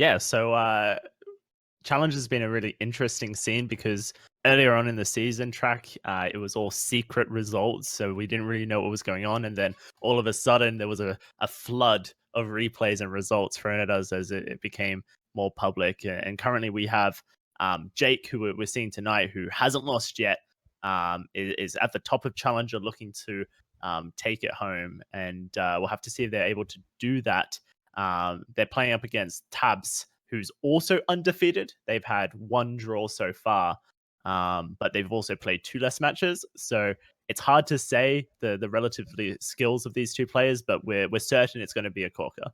Yeah, so Challenge has been a really interesting scene because earlier on in the season track, it was all secret results, so we didn't really know what was going on. And then all of a sudden, there was a flood of replays and results thrown at us as it became more public. And currently, we have Jake, who we're seeing tonight, who hasn't lost yet, is at the top of Challenger looking to take it home. And we'll have to see if they're able to do that. They're playing up against Tabs, who's also undefeated. They've had one draw so far, but they've also played two less matches. So it's hard to say the relatively skills of these two players, but we're certain it's going to be a corker.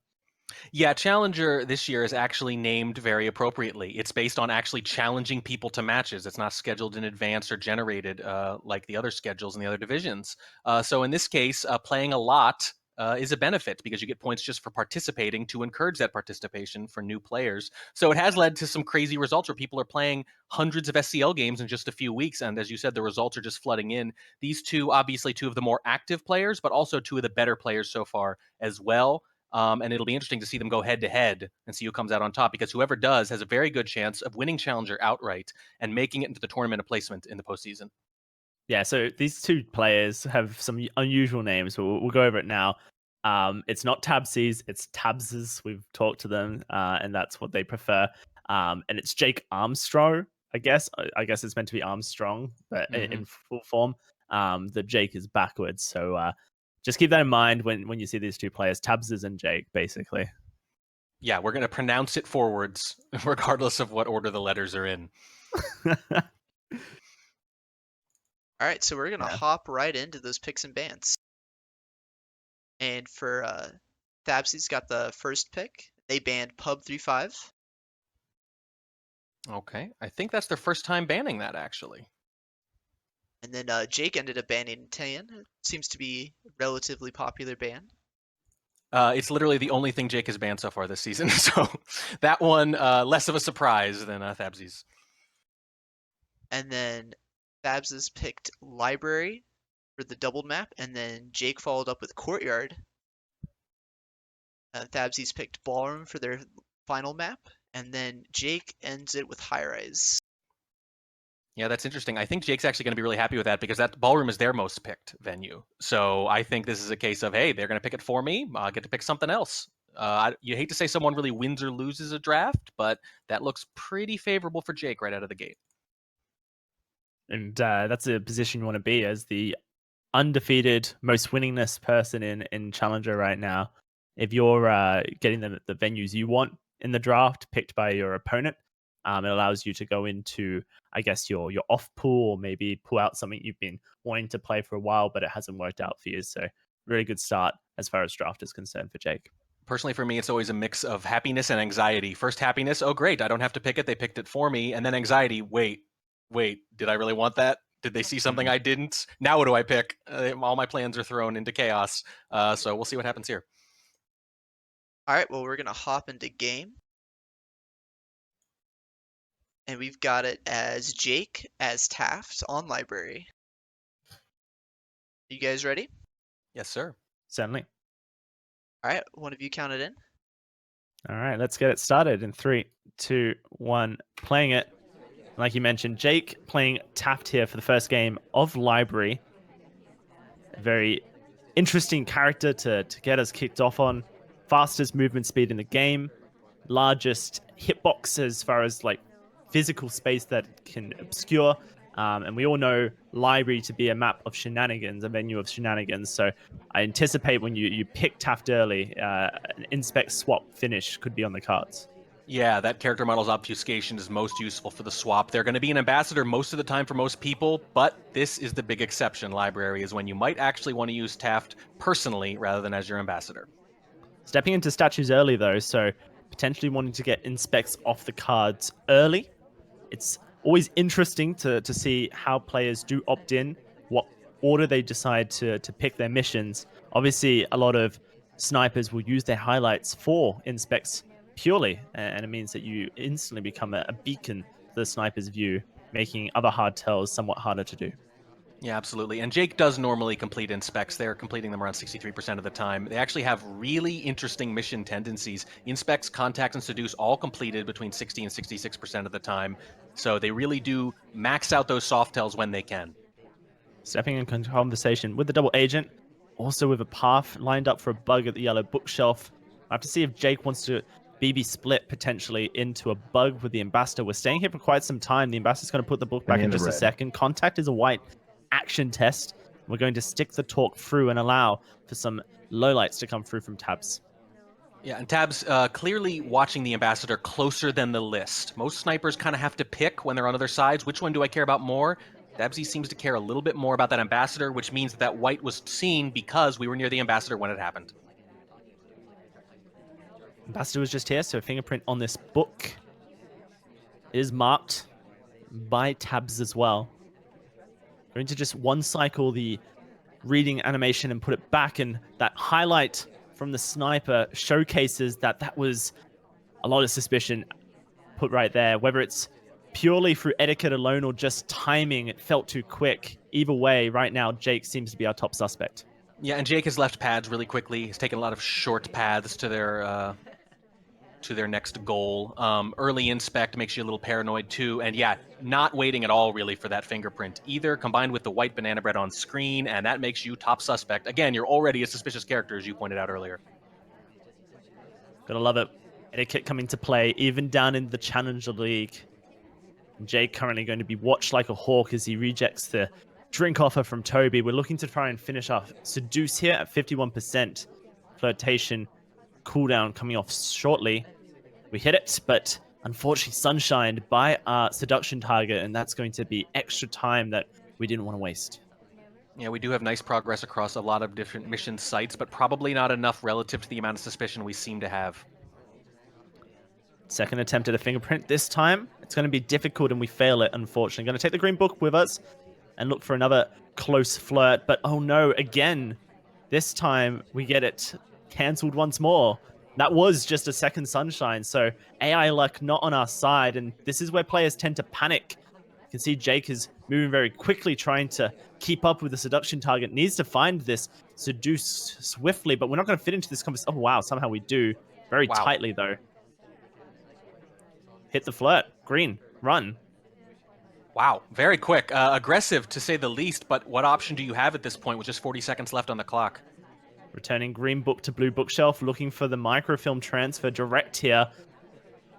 Yeah, Challenger this year is actually named very appropriately. It's based on actually challenging people to matches. It's not scheduled in advance or generated like the other schedules in the other divisions. So in this case, playing a lot is a benefit because you get points just for participating to encourage that participation for new players. So it has led to some crazy results where people are playing hundreds of SCL games in just a few weeks. And as you said, the results are just flooding in. These two, obviously, two of the more active players, but also two of the better players so far as well. And it'll be interesting to see them go head to head and see who comes out on top, because whoever does has a very good chance of winning Challenger outright and making it into the tournament of placement in the postseason. Yeah, so these two players have some unusual names, but we'll go over it now. It's not Tabsies, it's Tabses. We've talked to them, and that's what they prefer. And it's ekajarmstro, I guess. I guess it's meant to be Armstrong, but in full form. The Jake is backwards. So just keep that in mind when you see these two players, Tabses and Jake, basically. Yeah, we're going to pronounce it forwards, regardless of what order the letters are in. All right, so we're going to hop right into those picks and bans. And for Tabsies got the first pick. They banned Pub35. Okay, I think that's their first time banning that, actually. And then Jake ended up banning Tan. It seems to be a relatively popular ban. It's literally the only thing Jake has banned so far this season, so that one less of a surprise than Tabsies. And then Babs picked Library for the doubled map, and then Jake followed up with Courtyard. Tabsies picked Ballroom for their final map, and then Jake ends it with High Rise. Yeah, that's interesting. I think Jake's actually going to be really happy with that because that Ballroom is their most picked venue. So I think this is a case of, hey, they're going to pick it for me. I get to pick something else. You hate to say someone really wins or loses a draft, but that looks pretty favorable for Jake right out of the gate. And that's a position you want to be as the undefeated, most winningest person in Challenger right now. If you're getting the venues you want in the draft picked by your opponent, it allows you to go into, I guess, your off pool, or maybe pull out something you've been wanting to play for a while, but it hasn't worked out for you. So really good start as far as draft is concerned for Jake. Personally, for me, it's always a mix of happiness and anxiety. First, happiness. Oh, great. I don't have to pick it. They picked it for me. And then anxiety. Wait, did I really want that? Did they see something I didn't? Now what do I pick? All my plans are thrown into chaos. So we'll see what happens here. All right, well, we're going to hop into game. And we've got it as Jake as Taft on Library. You guys ready? Yes, sir. Certainly. All right, one of you count it in. All right, let's get it started in 3, 2, 1. Playing it. Like you mentioned, Jake playing Taft here for the first game of Library. A very interesting character to get us kicked off on. Fastest movement speed in the game. Largest hitbox as far as like physical space that it can obscure. And we all know Library to be a map of shenanigans, a venue of shenanigans. So I anticipate when you pick Taft early, an inspect swap finish could be on the cards. Yeah, that character model's obfuscation is most useful for the swap. They're going to be an ambassador most of the time for most people, but this is the big exception. Library is when you might actually want to use Taft personally rather than as your ambassador. Stepping into statues early, though, so potentially wanting to get inspects off the cards early. It's always interesting to see how players do opt in, what order they decide to pick their missions. Obviously, a lot of snipers will use their highlights for inspects purely, and it means that you instantly become a beacon to the sniper's view, making other hard tells somewhat harder to do. Yeah, absolutely. And Jake does normally complete inspects. They're completing them around 63% of the time. They actually have really interesting mission tendencies. Inspects, contact, and seduce all completed between 60 and 66% of the time. So they really do max out those soft tells when they can. Stepping in conversation with the double agent, also with a path lined up for a bug at the yellow bookshelf. I have to see if Jake wants to BB split potentially into a bug with the ambassador. We're staying here for quite some time. The ambassador's going to put the book back in just a second. Contact is a white action test. We're going to stick the talk through and allow for some lowlights to come through from Tabs. Yeah, and Tabs clearly watching the ambassador closer than the list. Most snipers kind of have to pick when they're on other sides. Which one do I care about more? Tabsy seems to care a little bit more about that ambassador, which means that white was seen because we were near the ambassador when it happened. Ambassador was just here, so a fingerprint on this book is marked by Tabs as well. Going to just one cycle the reading animation and put it back, and that highlight from the sniper showcases that was a lot of suspicion put right there. Whether it's purely through etiquette alone or just timing, it felt too quick. Either way, right now, Jake seems to be our top suspect. Yeah, and Jake has left pads really quickly. He's taken a lot of short paths to their next goal. Early inspect makes you a little paranoid too, and yeah, not waiting at all really for that fingerprint either, combined with the white banana bread on screen, and that makes you top suspect. Again, you're already a suspicious character, as you pointed out earlier. Gotta love it. Etiquette coming to play, even down in the Challenger League. Jake currently going to be watched like a hawk as he rejects the drink offer from Toby. We're looking to try and finish off Seduce here at 51%. Flirtation cooldown coming off shortly. We hit it, but unfortunately sunshined by our seduction target, and that's going to be extra time that we didn't want to waste. Yeah, we do have nice progress across a lot of different mission sites, but probably not enough relative to the amount of suspicion we seem to have. Second attempt at a fingerprint. This time, it's going to be difficult and we fail it, unfortunately. Going to take the green book with us and look for another close flirt. But oh no, again, this time we get it cancelled once more. That was just a second sunshine, so AI luck not on our side, and this is where players tend to panic. You can see Jake is moving very quickly, trying to keep up with the seduction target. Needs to find this seduce swiftly, but we're not going to fit into this conversation. Oh wow, somehow we do. Very tightly though. Hit the flirt. Green. Run. Wow, very quick. Aggressive, to say the least, but what option do you have at this point with just 40 seconds left on the clock? Returning green book to blue bookshelf, looking for the microfilm transfer direct here.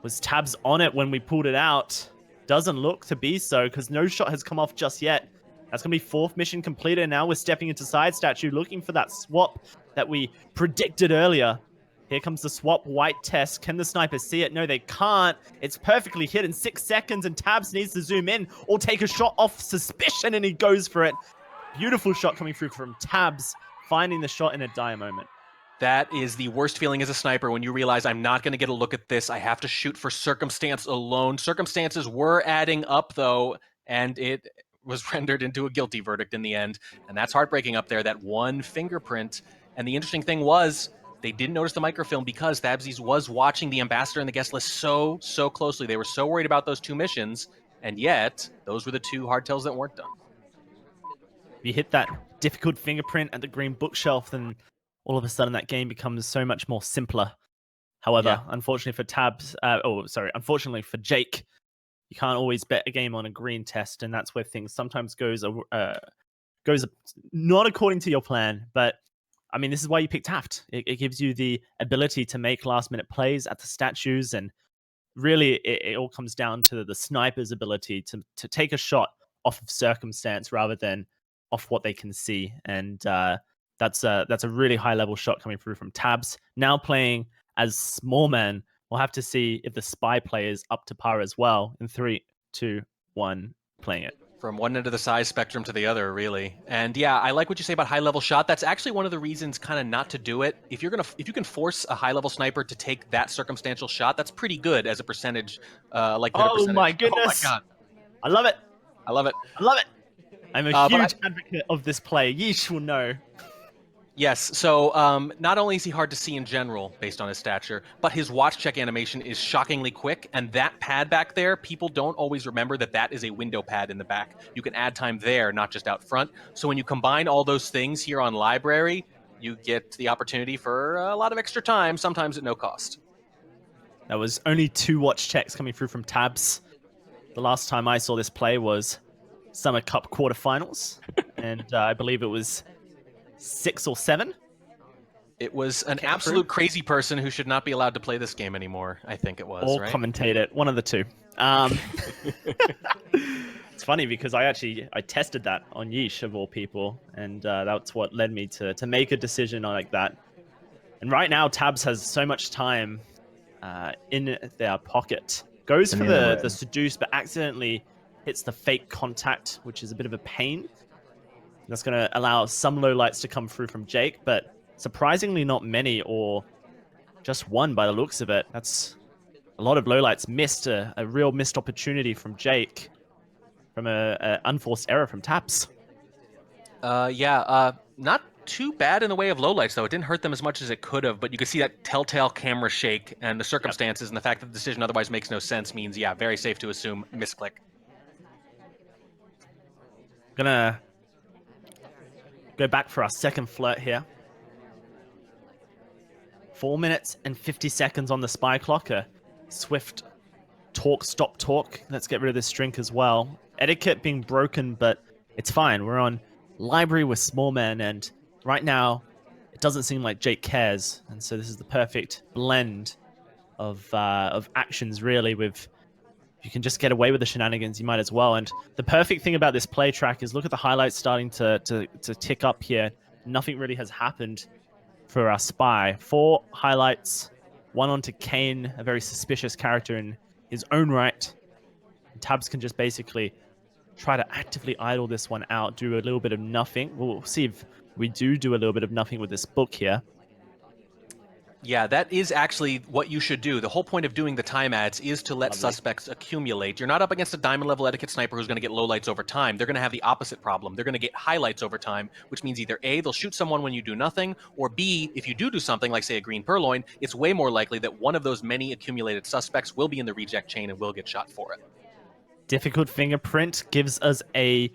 Was Tabs on it when we pulled it out? Doesn't look to be so, because no shot has come off just yet. That's going to be fourth mission completed. Now we're stepping into side statue, looking for that swap that we predicted earlier. Here comes the swap white test. Can the sniper see it? No, they can't. It's perfectly hit in 6 seconds, and Tabs needs to zoom in or take a shot off suspicion, and he goes for it. Beautiful shot coming through from Tabs, finding the shot in a dire moment. That is the worst feeling as a sniper when you realize I'm not going to get a look at this. I have to shoot for circumstance alone. Circumstances were adding up, though, and it was rendered into a guilty verdict in the end. And that's heartbreaking up there, that one fingerprint. And the interesting thing was, they didn't notice the microfilm because Tabsies was watching the ambassador and the guest list so closely. They were so worried about those two missions, and yet those were the two hardtails that weren't done. If you hit that difficult fingerprint at the green bookshelf, then all of a sudden that game becomes so much more simpler. However, unfortunately for Tabs, unfortunately for Jake, you can't always bet a game on a green test, and that's where things sometimes goes not according to your plan. But I mean, this is why you picked Taft. It gives you the ability to make last-minute plays at the statues, and really, it all comes down to the sniper's ability to take a shot off of circumstance rather than off what they can see. And that's a really high-level shot coming through from Tabs. Now playing as small man, we'll have to see if the spy play is up to par as well. In 3, 2, 1, playing it. From one end of the size spectrum to the other, really. And yeah, I like what you say about high-level shot. That's actually one of the reasons kind of not to do it. If you can force a high-level sniper to take that circumstantial shot, that's pretty good as a percentage. Oh my goodness! Oh my god! I love it. I love it. I love it. I'm a huge advocate of this play. Yeesh will know. Yes, so not only is he hard to see in general based on his stature, but his watch check animation is shockingly quick, and that pad back there, people don't always remember that that is a window pad in the back. You can add time there, not just out front. So when you combine all those things here on Library, you get the opportunity for a lot of extra time, sometimes at no cost. There was only 2 watch checks coming through from Tabs. The last time I saw this play was Summer Cup quarterfinals, and I believe it was 6 or 7. It was an absolute crazy person who should not be allowed to play this game anymore, I think it was, Or right? commentate it, one of the two. It's funny because I tested that on Yeesh of all people, and that's what led me to make a decision like that. And right now, Tabs has so much time in their pocket. Goes for the seduce, but accidentally hits the fake contact, which is a bit of a pain. That's going to allow some low lights to come through from Jake, but surprisingly not many, or just one by the looks of it. That's a lot of lowlights missed, a real missed opportunity from Jake, from a unforced error from Taps. Not too bad in the way of lowlights, though. It didn't hurt them as much as it could have, but you could see that telltale camera shake, and the circumstances and the fact that the decision otherwise makes no sense means, yeah, very safe to assume misclick. Gonna go back for our second flirt here. 4 minutes and 50 seconds on the spy clock. A swift talk, stop talk. Let's get rid of this drink as well. Etiquette being broken, but it's fine. We're on Library with small men, and right now it doesn't seem like Jake cares. And so this is the perfect blend of actions, really. With if you can just get away with the shenanigans, you might as well. And the perfect thing about this play track is look at the highlights starting to tick up here. Nothing really has happened for our spy. 4 highlights, 1 onto Kane, a very suspicious character in his own right. And Tabs can just basically try to actively idle this one out, do a little bit of nothing. We'll see if we do a little bit of nothing with this book here. Yeah, that is actually what you should do. The whole point of doing the time ads is to let suspects accumulate. You're not up against a diamond level etiquette sniper who's going to get lowlights over time. They're going to have the opposite problem. They're going to get highlights over time, which means either A, they'll shoot someone when you do nothing, or B, if you do something, like say a green purloin, it's way more likely that one of those many accumulated suspects will be in the reject chain and will get shot for it. Difficult fingerprint gives us a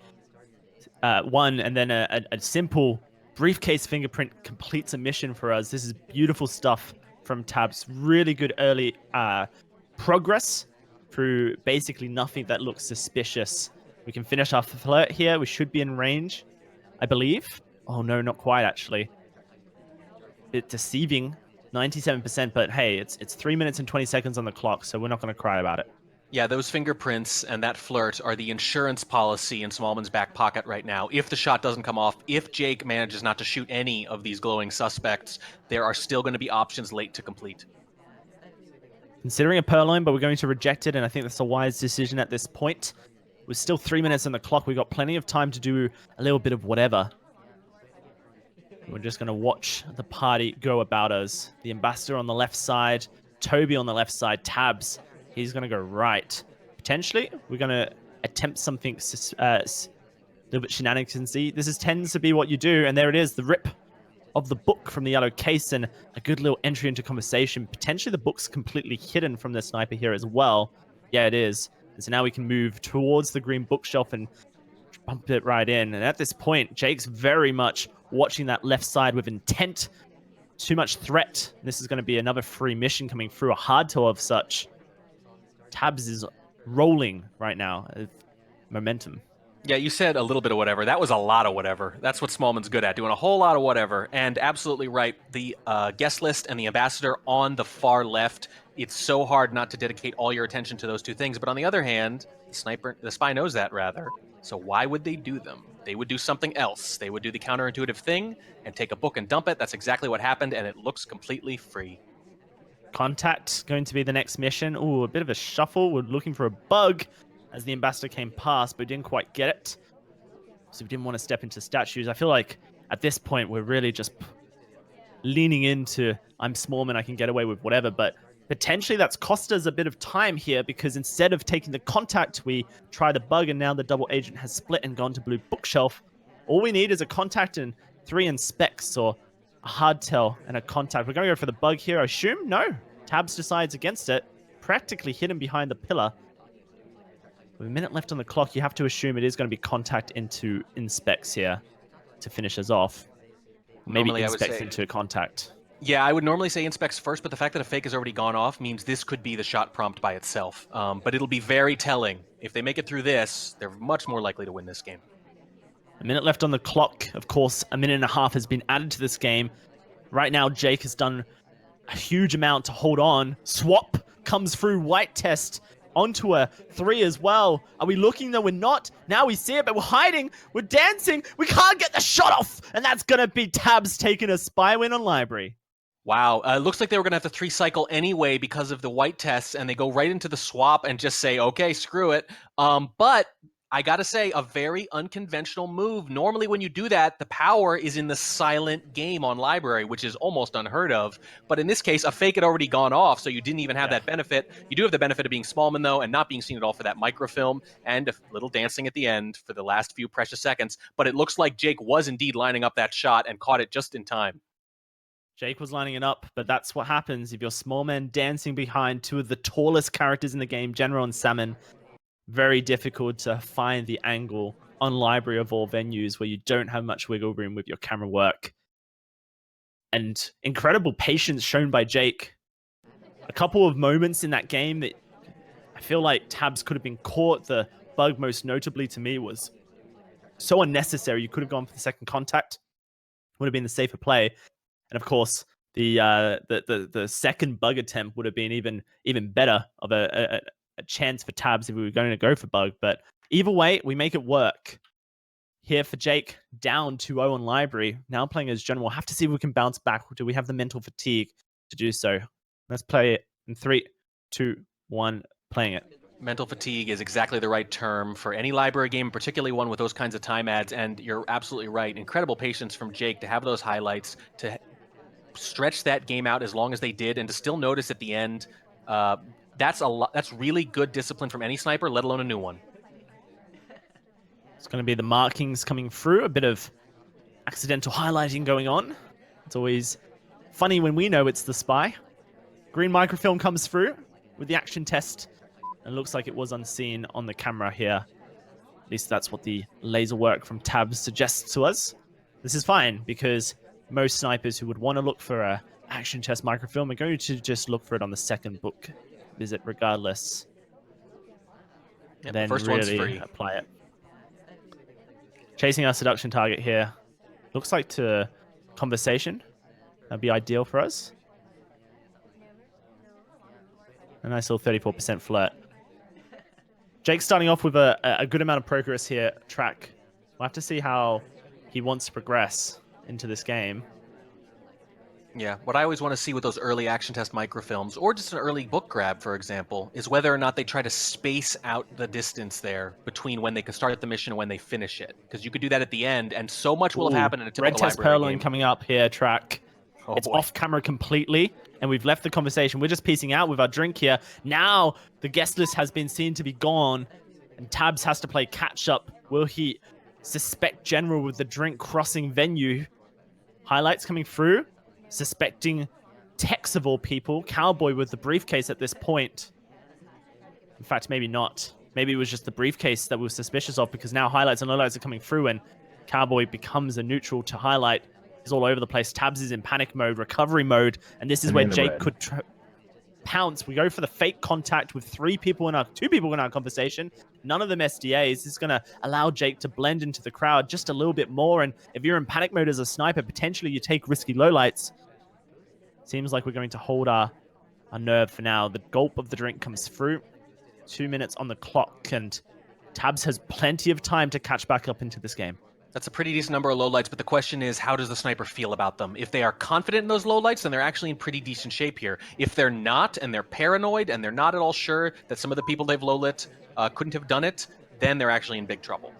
1, and then a simple briefcase fingerprint completes a mission for us. This is beautiful stuff from Tabs. Really good early progress through basically nothing that looks suspicious. We can finish our flirt here. We should be in range, I believe. Oh no, not quite actually. Bit deceiving, 97%, but hey, it's 3 minutes and 20 seconds on the clock, so we're not going to cry about it. Yeah, those fingerprints and that flirt are the insurance policy in Smallman's back pocket right now. If the shot doesn't come off, if Jake manages not to shoot any of these glowing suspects, there are still going to be options late to complete. Considering a purloin, but we're going to reject it, and I think that's a wise decision at this point. We're still 3 minutes on the clock. We've got plenty of time to do a little bit of whatever. We're just going to watch the party go about us. The ambassador on the left side, Toby on the left side, Tabs. He's going to go right. Potentially, we're going to attempt something a little bit shenanigansy. This tends to be what you do, and there it is, the rip of the book from the yellow case, and a good little entry into conversation. Potentially the book's completely hidden from the sniper here as well. Yeah, it is. And so now we can move towards the green bookshelf and bump it right in. And at this point, Jake's very much watching that left side with intent. Too much threat. This is going to be another free mission coming through, a hard toe of such. Tabs is rolling right now. Momentum. Yeah, you said a little bit of whatever. That was a lot of whatever. That's what Smallman's good at, doing a whole lot of whatever. And absolutely right, the guest list and the ambassador on the far left, it's so hard not to dedicate all your attention to those two things. But on the other hand, the spy knows that, rather. So why would they do them? They would do something else. They would do the counterintuitive thing and take a book and dump it. That's exactly what happened, and it looks completely free. Contact going to be the next mission. Ooh, a bit of a shuffle. We're looking for a bug as the ambassador came past, but didn't quite get it. So we didn't want to step into statues. I feel like at this point, we're really just leaning into, I'm Smallman, I can get away with whatever, but potentially that's cost us a bit of time here, because instead of taking the contact, we try the bug, and now the double agent has split and gone to blue bookshelf. All we need is a contact and 3 inspects, or a hard tell and a contact. We're going to go for the bug here, I assume? No. Tabs decides against it. Practically hidden behind the pillar. With a minute left on the clock, you have to assume it is going to be contact into inspects here to finish us off. Maybe Normally, inspects into contact. Yeah, I would normally say inspects first, but the fact that a fake has already gone off means this could be the shot prompt by itself. But it'll be very telling. If they make it through this, they're much more likely to win this game. A minute left on the clock. Of course, a minute and a half has been added to this game. Right now, Jake has done a huge amount to hold on. Swap comes through. White test onto a 3 as well. Are we looking? No, we're not. Now we see it, but we're hiding. We're dancing. We can't get the shot off. And that's going to be Tabs taking a spy win on Library. Wow. Looks like they were going to have to 3-cycle anyway because of the white tests, and they go right into the swap and just say, okay, screw it. But I got to say, a very unconventional move. Normally when you do that, the power is in the silent game on Library, which is almost unheard of. But in this case, a fake had already gone off, so you didn't even have that benefit. You do have the benefit of being Smallman, though, and not being seen at all for that microfilm, and a little dancing at the end for the last few precious seconds. But it looks like Jake was indeed lining up that shot and caught it just in time. Jake was lining it up, but that's what happens if you're Smallman dancing behind two of the tallest characters in the game, General and Salmon. Very difficult to find the angle on Library of all venues where you don't have much wiggle room with your camera work. And incredible patience shown by Jake. A couple of moments in that game that I feel like Tabs could have been caught. The bug most notably to me was so unnecessary. You could have gone for the second contact. Would have been the safer play. And of course, the second bug attempt would have been even better of a chance for Tabs if we were going to go for bug. But either way, we make it work. Here for Jake, down 2-0 on Library. Now playing as General. We'll have to see if we can bounce back. Do we have the mental fatigue to do so? Let's play it in 3, 2, 1, playing it. Mental fatigue is exactly the right term for any Library game, particularly one with those kinds of time adds. And you're absolutely right. Incredible patience from Jake to have those highlights, to stretch that game out as long as they did, and to still notice at the end. That's a lot. That's really good discipline from any sniper, let alone a new one. It's going to be the markings coming through. A bit of accidental highlighting going on. It's always funny when we know it's the spy. Green microfilm comes through with the action test. And it looks like it was unseen on the camera here. At least that's what the laser work from Tabs suggests to us. This is fine because most snipers who would want to look for a action test microfilm are going to just look for it on the second book visit regardless. Yep, then first really one's free. Apply it. Chasing our seduction target here. Looks like to conversation. That'd be ideal for us. A nice little 34% flirt. Jake's starting off with a good amount of progress here. Track. We'll have to see how he wants to progress into this game. Yeah, what I always want to see with those early action test microfilms, or just an early book grab, for example, is whether or not they try to space out the distance there between when they can start the mission and when they finish it. Because you could do that at the end, and so much will have happened in a typical Red test Library game. coming up here, Track. Oh, it's boy. off camera completely, and we've left the conversation. We're just piecing out with our drink here. Now the guest list has been seen to be gone, and Tabs has to play catch up. Will he suspect General with the drink crossing venue? Highlights coming through. Suspecting Tex of all people. Cowboy with the briefcase at this point. In fact, maybe not. Maybe it was just the briefcase that we were suspicious of, because now highlights and lowlights are coming through and Cowboy becomes a neutral to highlight. He's all over the place. Tabs is in panic mode, recovery mode, and this is where Jake could pounce. We go for the fake contact with two people in our conversation. None of them SDAs. This is going to allow Jake to blend into the crowd just a little bit more. And if you're in panic mode as a sniper, potentially you take risky lowlights. Seems like we're going to hold our nerve for now. The gulp of the drink comes through. 2 minutes on the clock, and Tabs has plenty of time to catch back up into this game. That's a pretty decent number of lowlights, but the question is, how does the sniper feel about them? If they are confident in those lowlights, then they're actually in pretty decent shape here. If they're not, and they're paranoid, and they're not at all sure that some of the people they've lowlit couldn't have done it, then they're actually in big trouble.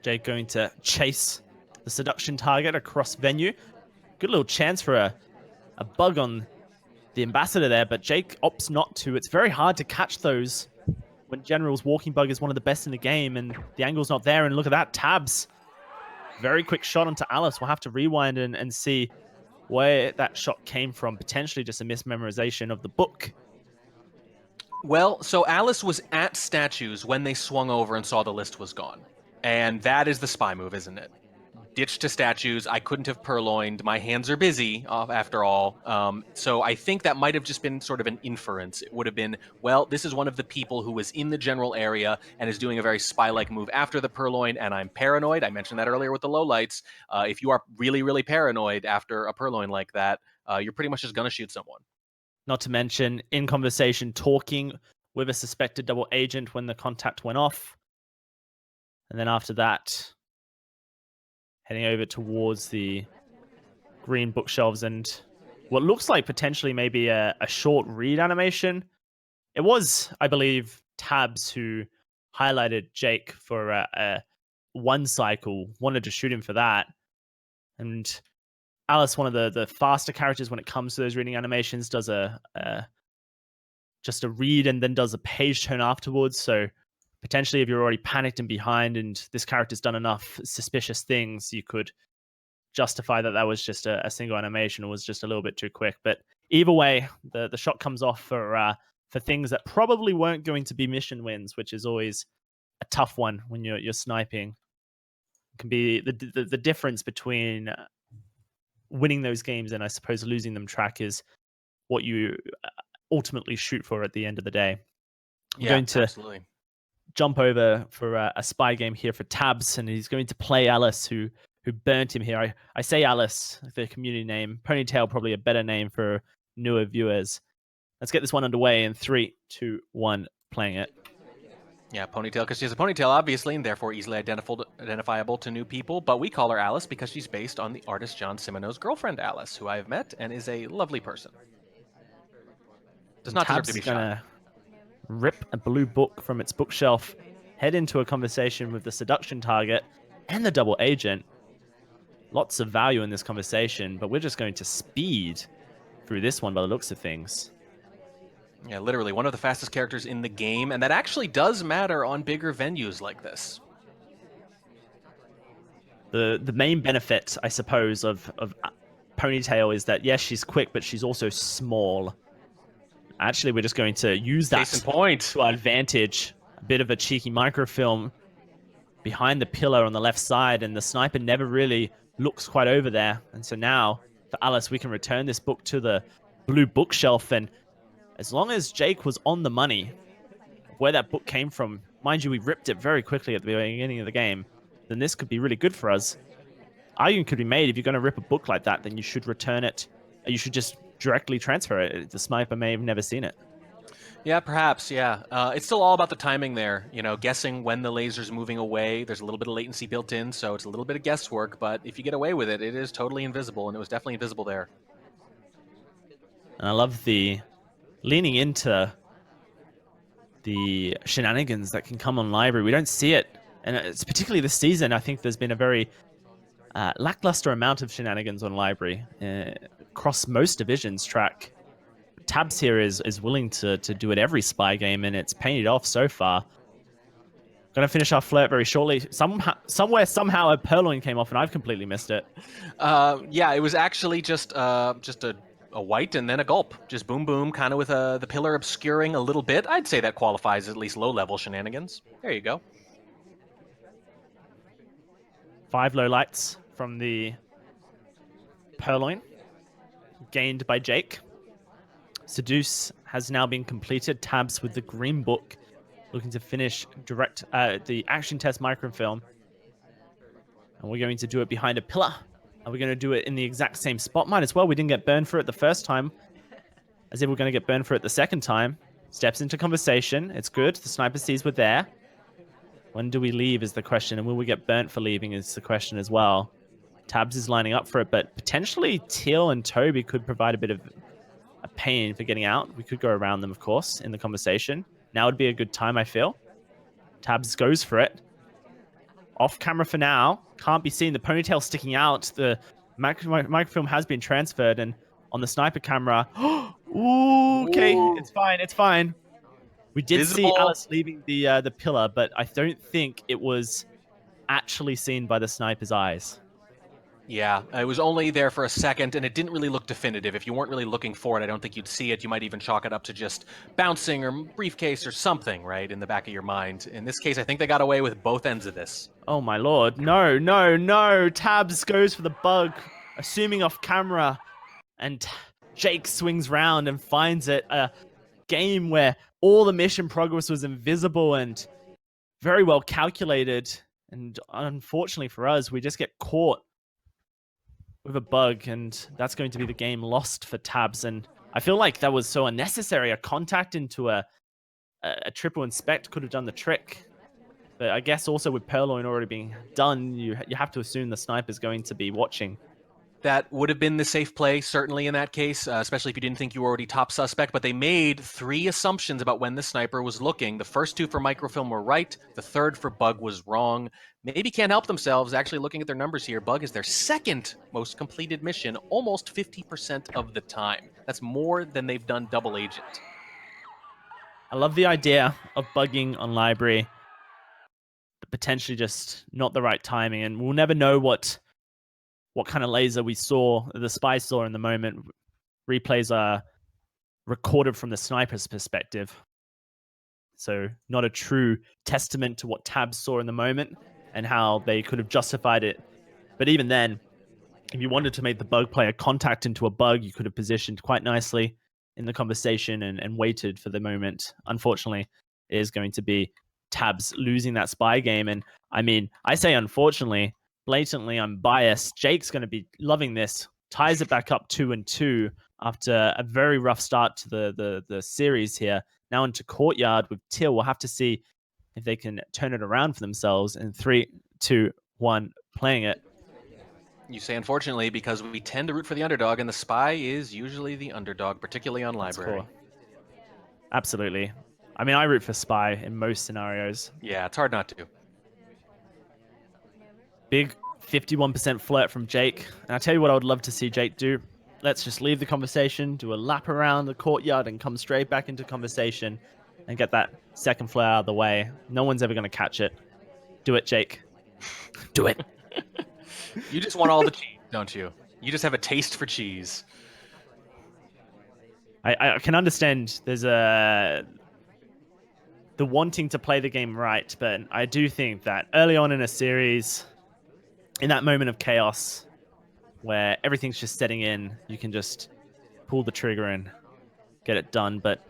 Jake going to chase the seduction target across venue. Good little chance for a bug on the ambassador there, but Jake opts not to. It's very hard to catch those when General's walking bug is one of the best in the game, and the angle's not there. And look at that, Tabs Very quick shot onto Alice. We'll have to rewind and see where that shot came from. Potentially just a mismemorization of the book. Well, so Alice was at statues when they swung over and saw the list was gone. And that is the spy move, isn't it? Ditch to statues. I couldn't have purloined. My hands are busy, after all. So I think that might have just been sort of an inference. It would have been, well, this is one of the people who was in the general area and is doing a very spy-like move after the purloin, and I'm paranoid. I mentioned that earlier with the lowlights. If you are really, really paranoid after a purloin like that, you're pretty much just going to shoot someone. Not to mention, in conversation, talking with a suspected double agent when the contact went off. And then after that, heading over towards the green bookshelves and what looks like potentially maybe a short read animation. It was, I believe, Tabs who highlighted Jake for a one cycle, wanted to shoot him for that. And Alice, one of the faster characters when it comes to those reading animations, does just a read and then does a page turn afterwards. So potentially if you're already panicked and behind and this character's done enough suspicious things, you could justify that was just a single animation, or was just a little bit too quick. But either way, the shot comes off for things that probably weren't going to be mission wins, which is always a tough one when you're sniping. It can be the difference between winning those games and I suppose losing them track is what you ultimately shoot for at the end of the day. I'm going to absolutely jump over for a spy game here for Tabs, and he's going to play Alice, who burnt him here. I say Alice, the community name. Ponytail, probably a better name for newer viewers. Let's get this one underway in 3, 2, 1, playing it. Yeah, Ponytail because she has a ponytail, obviously, and therefore easily identifiable to new people. But we call her Alice because she's based on the artist John Simino's girlfriend, Alice, who I have met and is a lovely person. Does not deserve to be shot. Rip a blue book from its bookshelf, head into a conversation with the seduction target and the double agent. Lots of value in this conversation, but we're just going to speed through this one by the looks of things. Yeah, literally one of the fastest characters in the game, and that actually does matter on bigger venues like this. The main benefit, I suppose, of Ponytail is that, yes, she's quick, but she's also small. Actually, we're just going to use that to our advantage. A bit of a cheeky microfilm behind the pillar on the left side, and the sniper never really looks quite over there. And so now, for Alice, we can return this book to the blue bookshelf, and as long as Jake was on the money, where that book came from, mind you, we ripped it very quickly at the beginning of the game, then this could be really good for us. Argument could be made, if you're going to rip a book like that, then you should return it. You should just directly transfer it. The sniper may have never seen it. Yeah, perhaps, yeah. It's still all about the timing there. You know, guessing when the laser's moving away. There's a little bit of latency built in, so it's a little bit of guesswork, but if you get away with it, it is totally invisible, and it was definitely invisible there. And I love the leaning into the shenanigans that can come on library. We don't see it, and it's particularly this season. I think there's been a very lackluster amount of shenanigans on library across most divisions track. Tabs here is willing to do it every spy game, and it's painted off so far. Gonna finish our flirt very shortly. Somehow a purloin came off, and I've completely missed it. Yeah, it was actually just a white and then a gulp. Just boom, boom, kind of with the pillar obscuring a little bit. I'd say that qualifies as at least low-level shenanigans. There you go. 5 low lights from the purloin, gained by Jake. Seduce has now been completed. Tabs with the green book, looking to finish the action test microfilm. And we're going to do it behind a pillar. And we're going to do it in the exact same spot. Might as well. We didn't get burned for it the first time. As if we're going to get burned for it the second time. Steps into conversation. It's good. The sniper sees we're there. When do we leave is the question. And will we get burnt for leaving is the question as well. Tabs is lining up for it. But potentially Teal and Toby could provide a bit of a pain for getting out. We could go around them, of course, in the conversation. Now would be a good time, I feel. Tabs goes for it. Off camera for now. Can't be seen. The ponytail sticking out. The microfilm has been transferred, and on the sniper camera... Ooh, okay, it's fine, it's fine. We did see Alice leaving the pillar, but I don't think it was actually seen by the sniper's eyes. Yeah, it was only there for a second, and it didn't really look definitive. If you weren't really looking for it, I don't think you'd see it. You might even chalk it up to just bouncing or briefcase or something, right, in the back of your mind. In this case, I think they got away with both ends of this. Oh my lord. No, no, no. Tabs goes for the bug, assuming off camera. And Jake swings round and finds it. A game where all the mission progress was invisible and very well calculated. And unfortunately for us, we just get caught with a bug, and that's going to be the game lost for Tabs. And I feel like that was so unnecessary. A contact into a triple inspect could have done the trick. But I guess also with Purloin already being done, you have to assume the sniper's going to be watching. That would have been the safe play, certainly in that case, especially if you didn't think you were already top suspect. But they made 3 assumptions about when the sniper was looking. The first 2 for microfilm were right. The third for Bug was wrong. Maybe can't help themselves. Actually, looking at their numbers here, Bug is their second most completed mission, almost 50% of the time. That's more than they've done Double Agent. I love the idea of bugging on library, but potentially just not the right timing. And we'll never know what kind of laser the spy saw in the moment. Replays are recorded from the sniper's perspective. So not a true testament to what Tabs saw in the moment and how they could have justified it. But even then, if you wanted to make the bug player contact into a bug, you could have positioned quite nicely in the conversation and waited for the moment. Unfortunately, it is going to be Tabs losing that spy game. And I mean, I say unfortunately, blatantly I'm biased. Jake's going to be loving this. Ties it back up 2-2 after a very rough start to the series here. Now into Courtyard with Till. We'll have to see if they can turn it around for themselves in 3, 2, 1, playing it. You say unfortunately because we tend to root for the underdog, and the spy is usually the underdog, particularly on library. Cool. Absolutely. I mean, I root for spy in most scenarios. Yeah, it's hard not to. Big 51% flirt from Jake. And I'll tell you what I would love to see Jake do. Let's just leave the conversation, do a lap around the courtyard, and come straight back into conversation and get that second flare out of the way. No one's ever going to catch it. Do it, Jake. Do it. You just want all the cheese, don't you? You just have a taste for cheese. I can understand there's the wanting to play the game right, but I do think that early on in a series, in that moment of chaos where everything's just setting in, you can just pull the trigger and get it done. But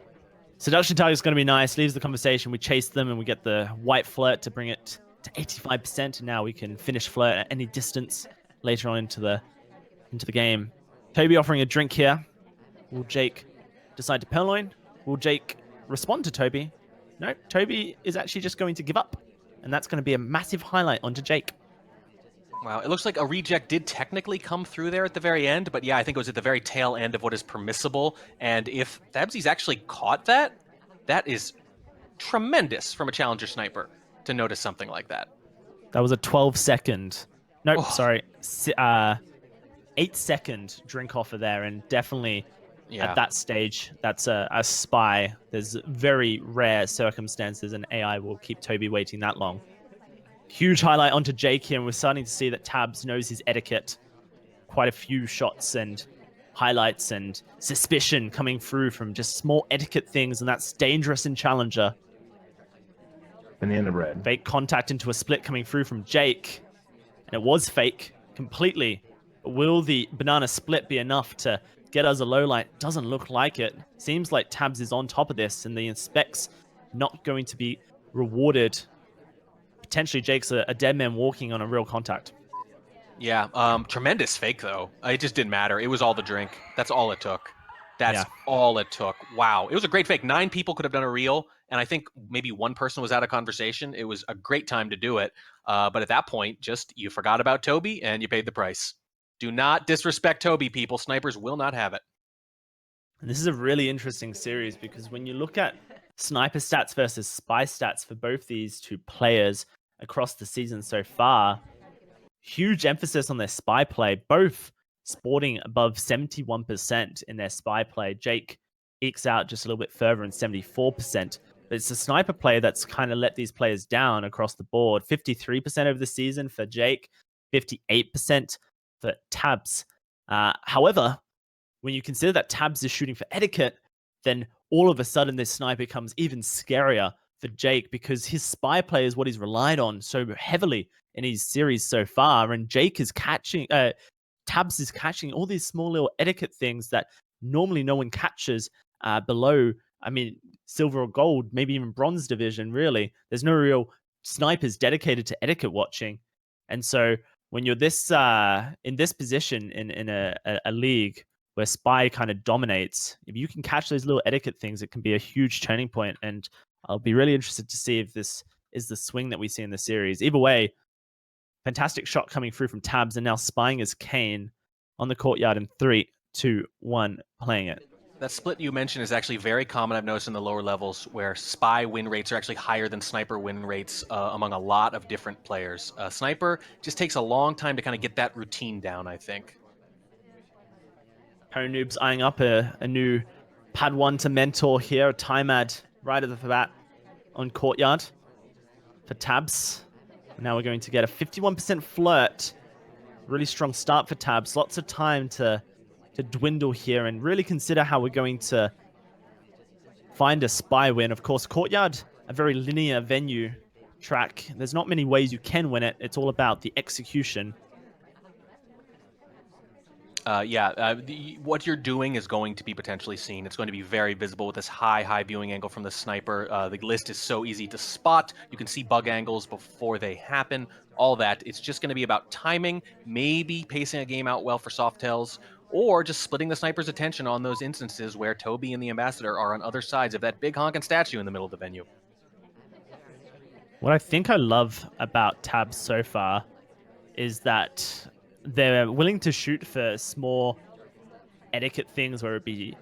seduction target is going to be nice. Leaves the conversation. We chase them and we get the white flirt to bring it to 85%. And now we can finish flirt at any distance later on into the game. Toby offering a drink here. Will Jake decide to Purloin? Will Jake respond to Toby? No, Toby is actually just going to give up. And that's going to be a massive highlight onto Jake. Wow, it looks like a reject did technically come through there at the very end, but yeah, I think it was at the very tail end of what is permissible. And if Tabsies actually caught that, that is tremendous from a Challenger sniper to notice something like that. That was a 12-second. Nope, sorry. 8-second drink offer there, and definitely at that stage, that's a spy. There's very rare circumstances an AI will keep Toby waiting that long. Huge highlight onto Jake here, and we're starting to see that Tabs knows his etiquette. Quite a few shots and highlights and suspicion coming through from just small etiquette things, and that's dangerous in Challenger. Banana bread. Fake contact into a split coming through from Jake. And it was fake completely. But will the banana split be enough to get us a low light? Doesn't look like it. Seems like Tabs is on top of this, and the inspect's not going to be rewarded. Potentially Jake's a dead man walking on a real contact. Yeah, tremendous fake though. It just didn't matter. It was all the drink. That's all it took. That's all it took. Wow. It was a great fake. 9 people could have done a reel, and I think maybe 1 person was out of conversation. It was a great time to do it. But at that point, just you forgot about Toby and you paid the price. Do not disrespect Toby, people. Snipers will not have it. And this is a really interesting series because when you look at sniper stats versus spy stats for both these two players across the season so far, huge emphasis on their spy play, both sporting above 71% in their spy play. Jake ekes out just a little bit further in 74%. It's the sniper play that's kind of let these players down across the board. 53% over the season for Jake, 58% for Tabs. However, when you consider that Tabs is shooting for etiquette, then all of a sudden this sniper becomes even scarier for Jake because his spy play is what he's relied on so heavily in his series so far. And Jake is catching, Tabs is catching all these small little etiquette things that normally no one catches below, I mean, silver or gold, maybe even bronze division, really. There's no real snipers dedicated to etiquette watching. And so when you're this in this position in a league where spy kind of dominates, if you can catch those little etiquette things, it can be a huge turning point. And I'll be really interested to see if this is the swing that we see in the series. Either way, fantastic shot coming through from Tabs, and now spying as Kane on the courtyard in 3, 2, 1, playing it. That split you mentioned is actually very common, I've noticed, in the lower levels, where spy win rates are actually higher than sniper win rates among a lot of different players. Sniper just takes a long time to kind of get that routine down, I think. Noob's eyeing up a new Pad 1 to mentor here, a Timad right at the bat on courtyard for Tabs. Now we're going to get a 51% flirt. Really strong start for Tabs. Lots of time to dwindle here and really consider how we're going to find a spy win. Of course, courtyard, a very linear venue track. There's not many ways you can win it. It's all about the execution. What you're doing is going to be potentially seen. It's going to be very visible with this high viewing angle from the sniper. The list is so easy to spot. You can see bug angles before they happen. All that. It's just going to be about timing, maybe pacing a game out well for Softails, or just splitting the sniper's attention on those instances where Toby and the Ambassador are on other sides of that big honking statue in the middle of the venue. What I think I love about Tabs so far is that they're willing to shoot for small etiquette things, whether it be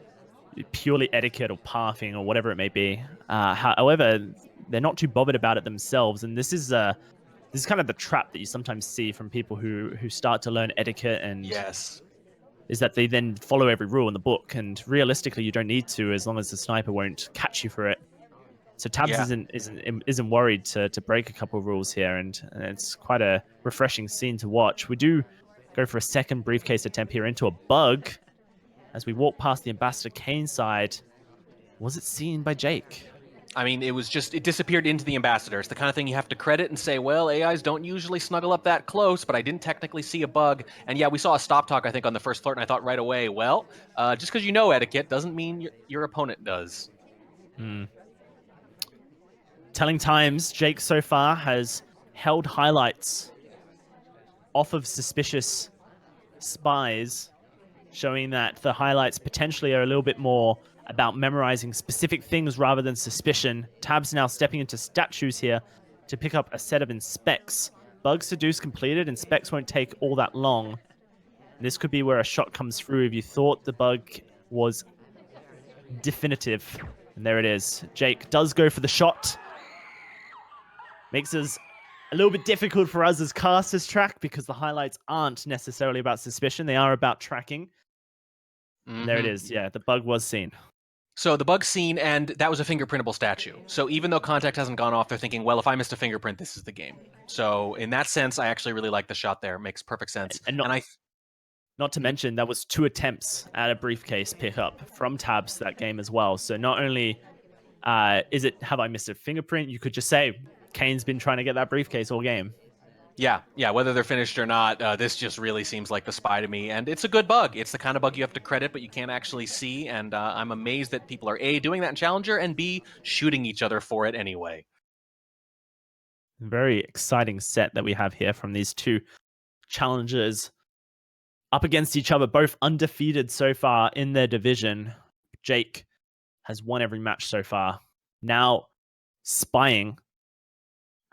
purely etiquette or pathing or whatever it may be. However, they're not too bothered about it themselves, and this is kind of the trap that you sometimes see from people who start to learn etiquette, and yes, is that they then follow every rule in the book, and realistically, you don't need to as long as the sniper won't catch you for it. So Tabs isn't worried to break a couple of rules here, and it's quite a refreshing scene to watch. We do go for a second briefcase attempt here into a bug as we walk past the Ambassador Kane side. Was it seen by Jake? I mean, it disappeared into the Ambassador. It's the kind of thing you have to credit and say, well, AIs don't usually snuggle up that close, but I didn't technically see a bug. And yeah, we saw a stop talk, I think, on the first flirt, and I thought right away, well, just because you know etiquette doesn't mean your opponent does. Telling times, Jake so far has held highlights off of suspicious spies, showing that the highlights potentially are a little bit more about memorizing specific things rather than suspicion. Tabs now stepping into statues here to pick up a set of inspects. Bug seduce completed. Inspects won't take all that long. This could be where a shot comes through if you thought the bug was definitive. And there it is. Jake does go for the shot. Makes us a little bit difficult for us as casters track because the highlights aren't necessarily about suspicion. They are about tracking. There it is. Yeah, the bug was seen. So the bug's seen, and that was a fingerprintable statue. So even though contact hasn't gone off, they're thinking, well, if I missed a fingerprint, this is the game. So in that sense, I actually really like the shot there. It makes perfect sense. Not to mention, that was 2 attempts at a briefcase pickup from Tabs that game as well. So not only is it, have I missed a fingerprint, you could just say, Kane's been trying to get that briefcase all game. Yeah, whether they're finished or not, this just really seems like the spy to me, and it's a good bug. It's the kind of bug you have to credit, but you can't actually see, and I'm amazed that people are A, doing that in Challenger, and B, shooting each other for it anyway. Very exciting set that we have here from these 2 challengers up against each other, both undefeated so far in their division. Jake has won every match so far. Now, spying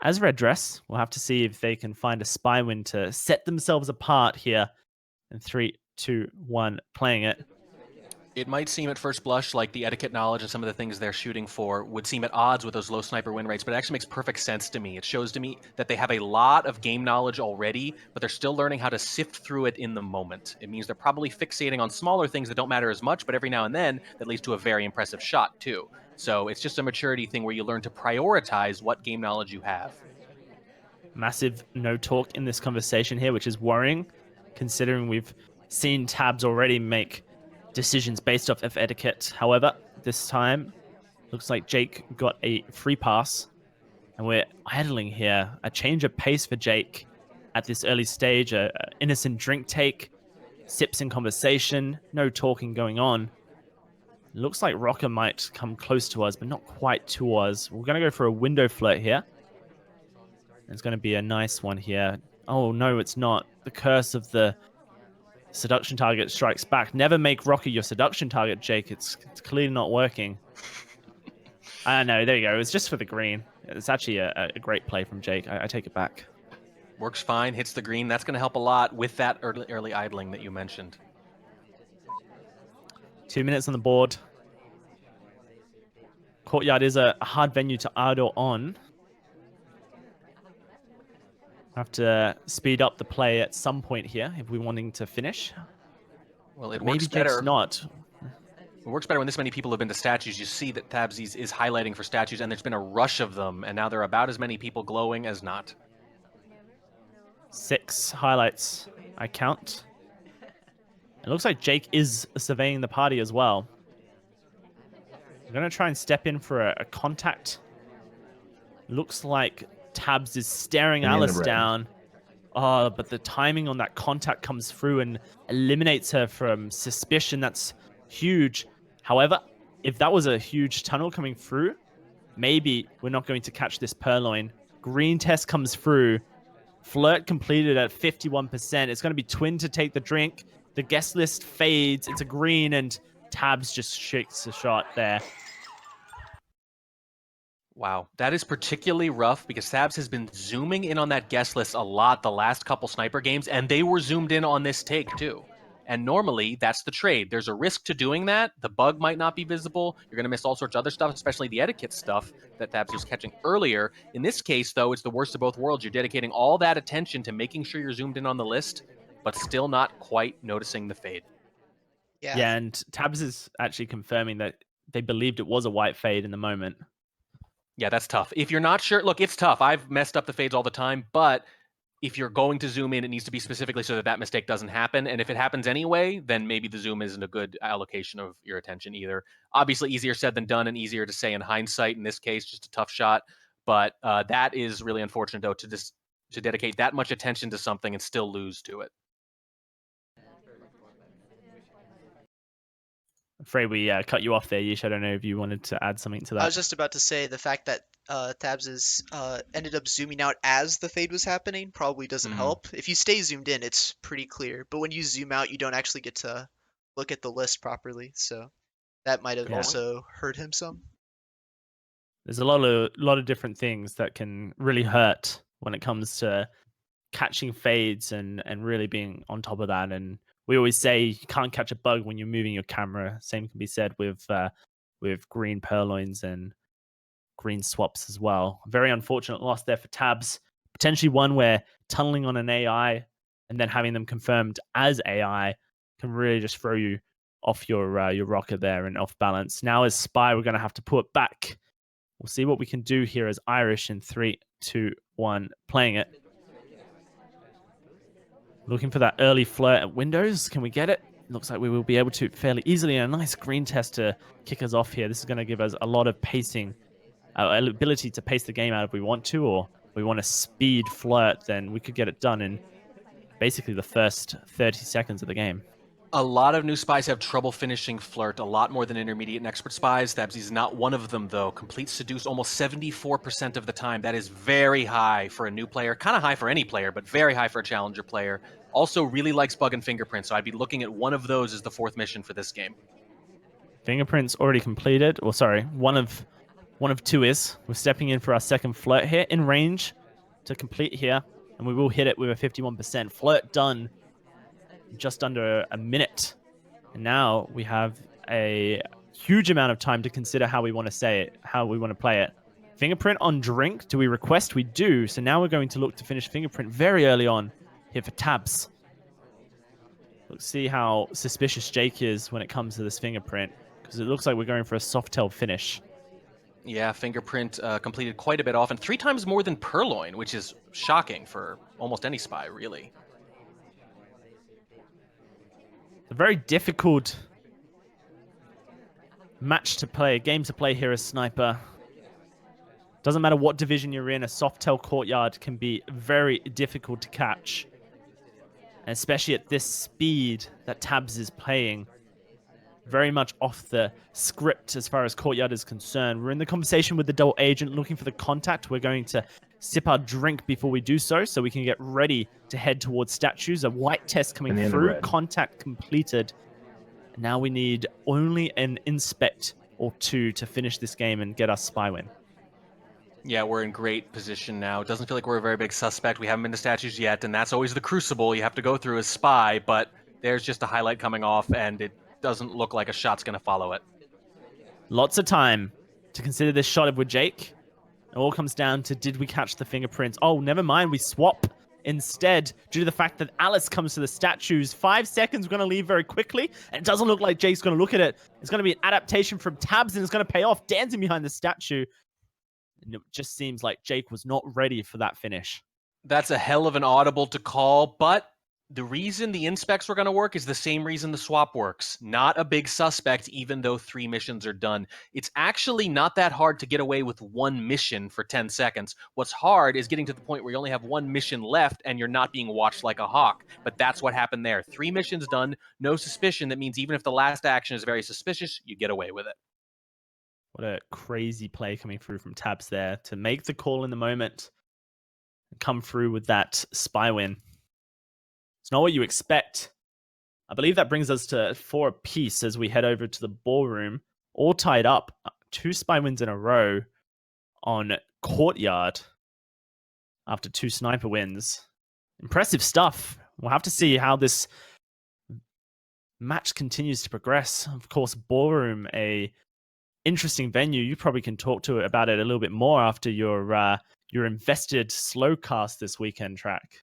as Red Dress, we'll have to see if they can find a spy win to set themselves apart here. In 3, 2, 1, playing it. It might seem at first blush like the etiquette knowledge and some of the things they're shooting for would seem at odds with those low sniper win rates, but it actually makes perfect sense to me. It shows to me that they have a lot of game knowledge already, but they're still learning how to sift through it in the moment. It means they're probably fixating on smaller things that don't matter as much, but every now and then that leads to a very impressive shot too. So it's just a maturity thing where you learn to prioritize what game knowledge you have. Massive no talk in this conversation here, which is worrying, considering we've seen Tabs already make decisions based off of etiquette. However, this time, looks like Jake got a free pass, and we're idling here. A change of pace for Jake at this early stage, a innocent drink take, sips in conversation, no talking going on. Looks like Rocker might come close to us, but not quite to us. We're going to go for a window flirt here. It's going to be a nice one here. Oh, no, it's not. The curse of the seduction target strikes back. Never make Rocker your seduction target, Jake. It's clearly not working. I don't know. There you go. It's just for the green. It's actually a great play from Jake. I take it back. Works fine, hits the green. That's going to help a lot with that early idling that you mentioned. 2 minutes on the board. Courtyard is a hard venue to idle on. Have to speed up the play at some point here if we're wanting to finish. Well, it Maybe works better. Jake's not. It works better when this many people have been to statues. You see that Tabsies is highlighting for statues, and there's been a rush of them, and now there are about as many people glowing as not. 6 highlights, I count. It looks like Jake is surveying the party as well. I'm going to try and step in for a contact. Looks like Tabs is staring Alice down. Oh, but the timing on that contact comes through and eliminates her from suspicion. That's huge. However, if that was a huge tunnel coming through, maybe we're not going to catch this purloin. Green test comes through. Flirt completed at 51%. It's going to be Twin to take the drink. The guest list fades. It's a green, and Tabs just shakes a shot there. Wow, that is particularly rough because Tabs has been zooming in on that guest list a lot the last couple sniper games, and they were zoomed in on this take too. And normally, that's the trade. There's a risk to doing that. The bug might not be visible. You're going to miss all sorts of other stuff, especially the etiquette stuff that Tabs was catching earlier. In this case, though, it's the worst of both worlds. You're dedicating all that attention to making sure you're zoomed in on the list, but still not quite noticing the fade. Yeah, and Tabs is actually confirming that they believed it was a white fade in the moment. Yeah, that's tough. If you're not sure, look, it's tough. I've messed up the fades all the time, but if you're going to zoom in, it needs to be specifically so that that mistake doesn't happen. And if it happens anyway, then maybe the zoom isn't a good allocation of your attention either. Obviously, easier said than done and easier to say in hindsight. In this case, just a tough shot. But that is really unfortunate, though, to dedicate that much attention to something and still lose to it. Afraid we cut you off there, Yish. I don't know if you wanted to add something to that. I was just about to say the fact that Tabs is ended up zooming out as the fade was happening probably doesn't help. If you stay zoomed in, it's pretty clear. But when you zoom out, you don't actually get to look at the list properly. So that might have also hurt him some. There's a lot of different things that can really hurt when it comes to catching fades and really being on top of that. And we always say you can't catch a bug when you're moving your camera. Same can be said with green purloins and green swaps as well. Very unfortunate loss there for Tabs. Potentially one where tunneling on an AI and then having them confirmed as AI can really just throw you off your rocker there and off balance. Now as Spy, we're going to have to put back. We'll see what we can do here as Irish in 3, 2, 1, playing it. Looking for that early flirt at windows. Can we get it? Looks like we will be able to fairly easily. A nice green test to kick us off here. This is going to give us a lot of pacing, ability to pace the game out if we want to, or if we want to speed flirt, then we could get it done in basically the first 30 seconds of the game. A lot of new spies have trouble finishing flirt, a lot more than intermediate and expert spies. Tabsies is not one of them, though. Complete seduce almost 74% of the time. That is very high for a new player. Kind of high for any player, but very high for a challenger player. Also really likes bug and fingerprint, so I'd be looking at one of those as the 4th mission for this game. Fingerprints already completed. Or sorry, one of 2 is. We're stepping in for our second flirt here, in range to complete here, and we will hit it with a 51%. Flirt done. Just under a minute. And now we have a huge amount of time to consider how we want to say it, how we want to play it. Fingerprint on drink. Do we request? We do. So now we're going to look to finish fingerprint very early on here for Tabs. Let's see how suspicious Jake is when it comes to this fingerprint, because it looks like we're going for a soft tail finish. Yeah, fingerprint completed quite a bit often. 3 times more than purloin, which is shocking for almost any spy, really. It's a very difficult match to play, game to play here as Sniper. Doesn't matter what division you're in, a Softail Courtyard can be very difficult to catch. And especially at this speed that Tabs is playing. Very much off the script as far as Courtyard is concerned. We're in the conversation with the double agent looking for the contact. We're going to sip our drink before we do so we can get ready to head towards statues. A white test coming through, contact completed. Now we need only an inspect or 2 to finish this game and get us spy win. Yeah, we're in great position now. It doesn't feel like we're a very big suspect. We haven't been to statues yet, and that's always the crucible you have to go through as spy, but there's just a highlight coming off, and it doesn't look like a shot's going to follow it. Lots of time to consider this shot with Jake. It all comes down to, did we catch the fingerprints? Oh, never mind, we swap instead due to the fact that Alice comes to the statues. 5 seconds, we're going to leave very quickly, and it doesn't look like Jake's going to look at it. It's going to be an adaptation from Tabs, and it's going to pay off, dancing behind the statue. And it just seems like Jake was not ready for that finish. That's a hell of an audible to call, but the reason the inspects were going to work is the same reason the swap works. Not a big suspect, even though 3 missions are done. It's actually not that hard to get away with 1 mission for 10 seconds. What's hard is getting to the point where you only have 1 mission left and you're not being watched like a hawk. But that's what happened there. 3 missions done, no suspicion. That means even if the last action is very suspicious, you get away with it. What a crazy play coming through from Tabs there to make the call in the moment and come through with that spy win. It's not what you expect. I believe that brings us to 4 apiece as we head over to the ballroom, all tied up. 2 spy wins in a row on Courtyard after 2 sniper wins. Impressive stuff. We'll have to see how this match continues to progress. Of course, ballroom, a interesting venue. You probably can talk to it about it a little bit more after your invested slow cast this weekend, Track.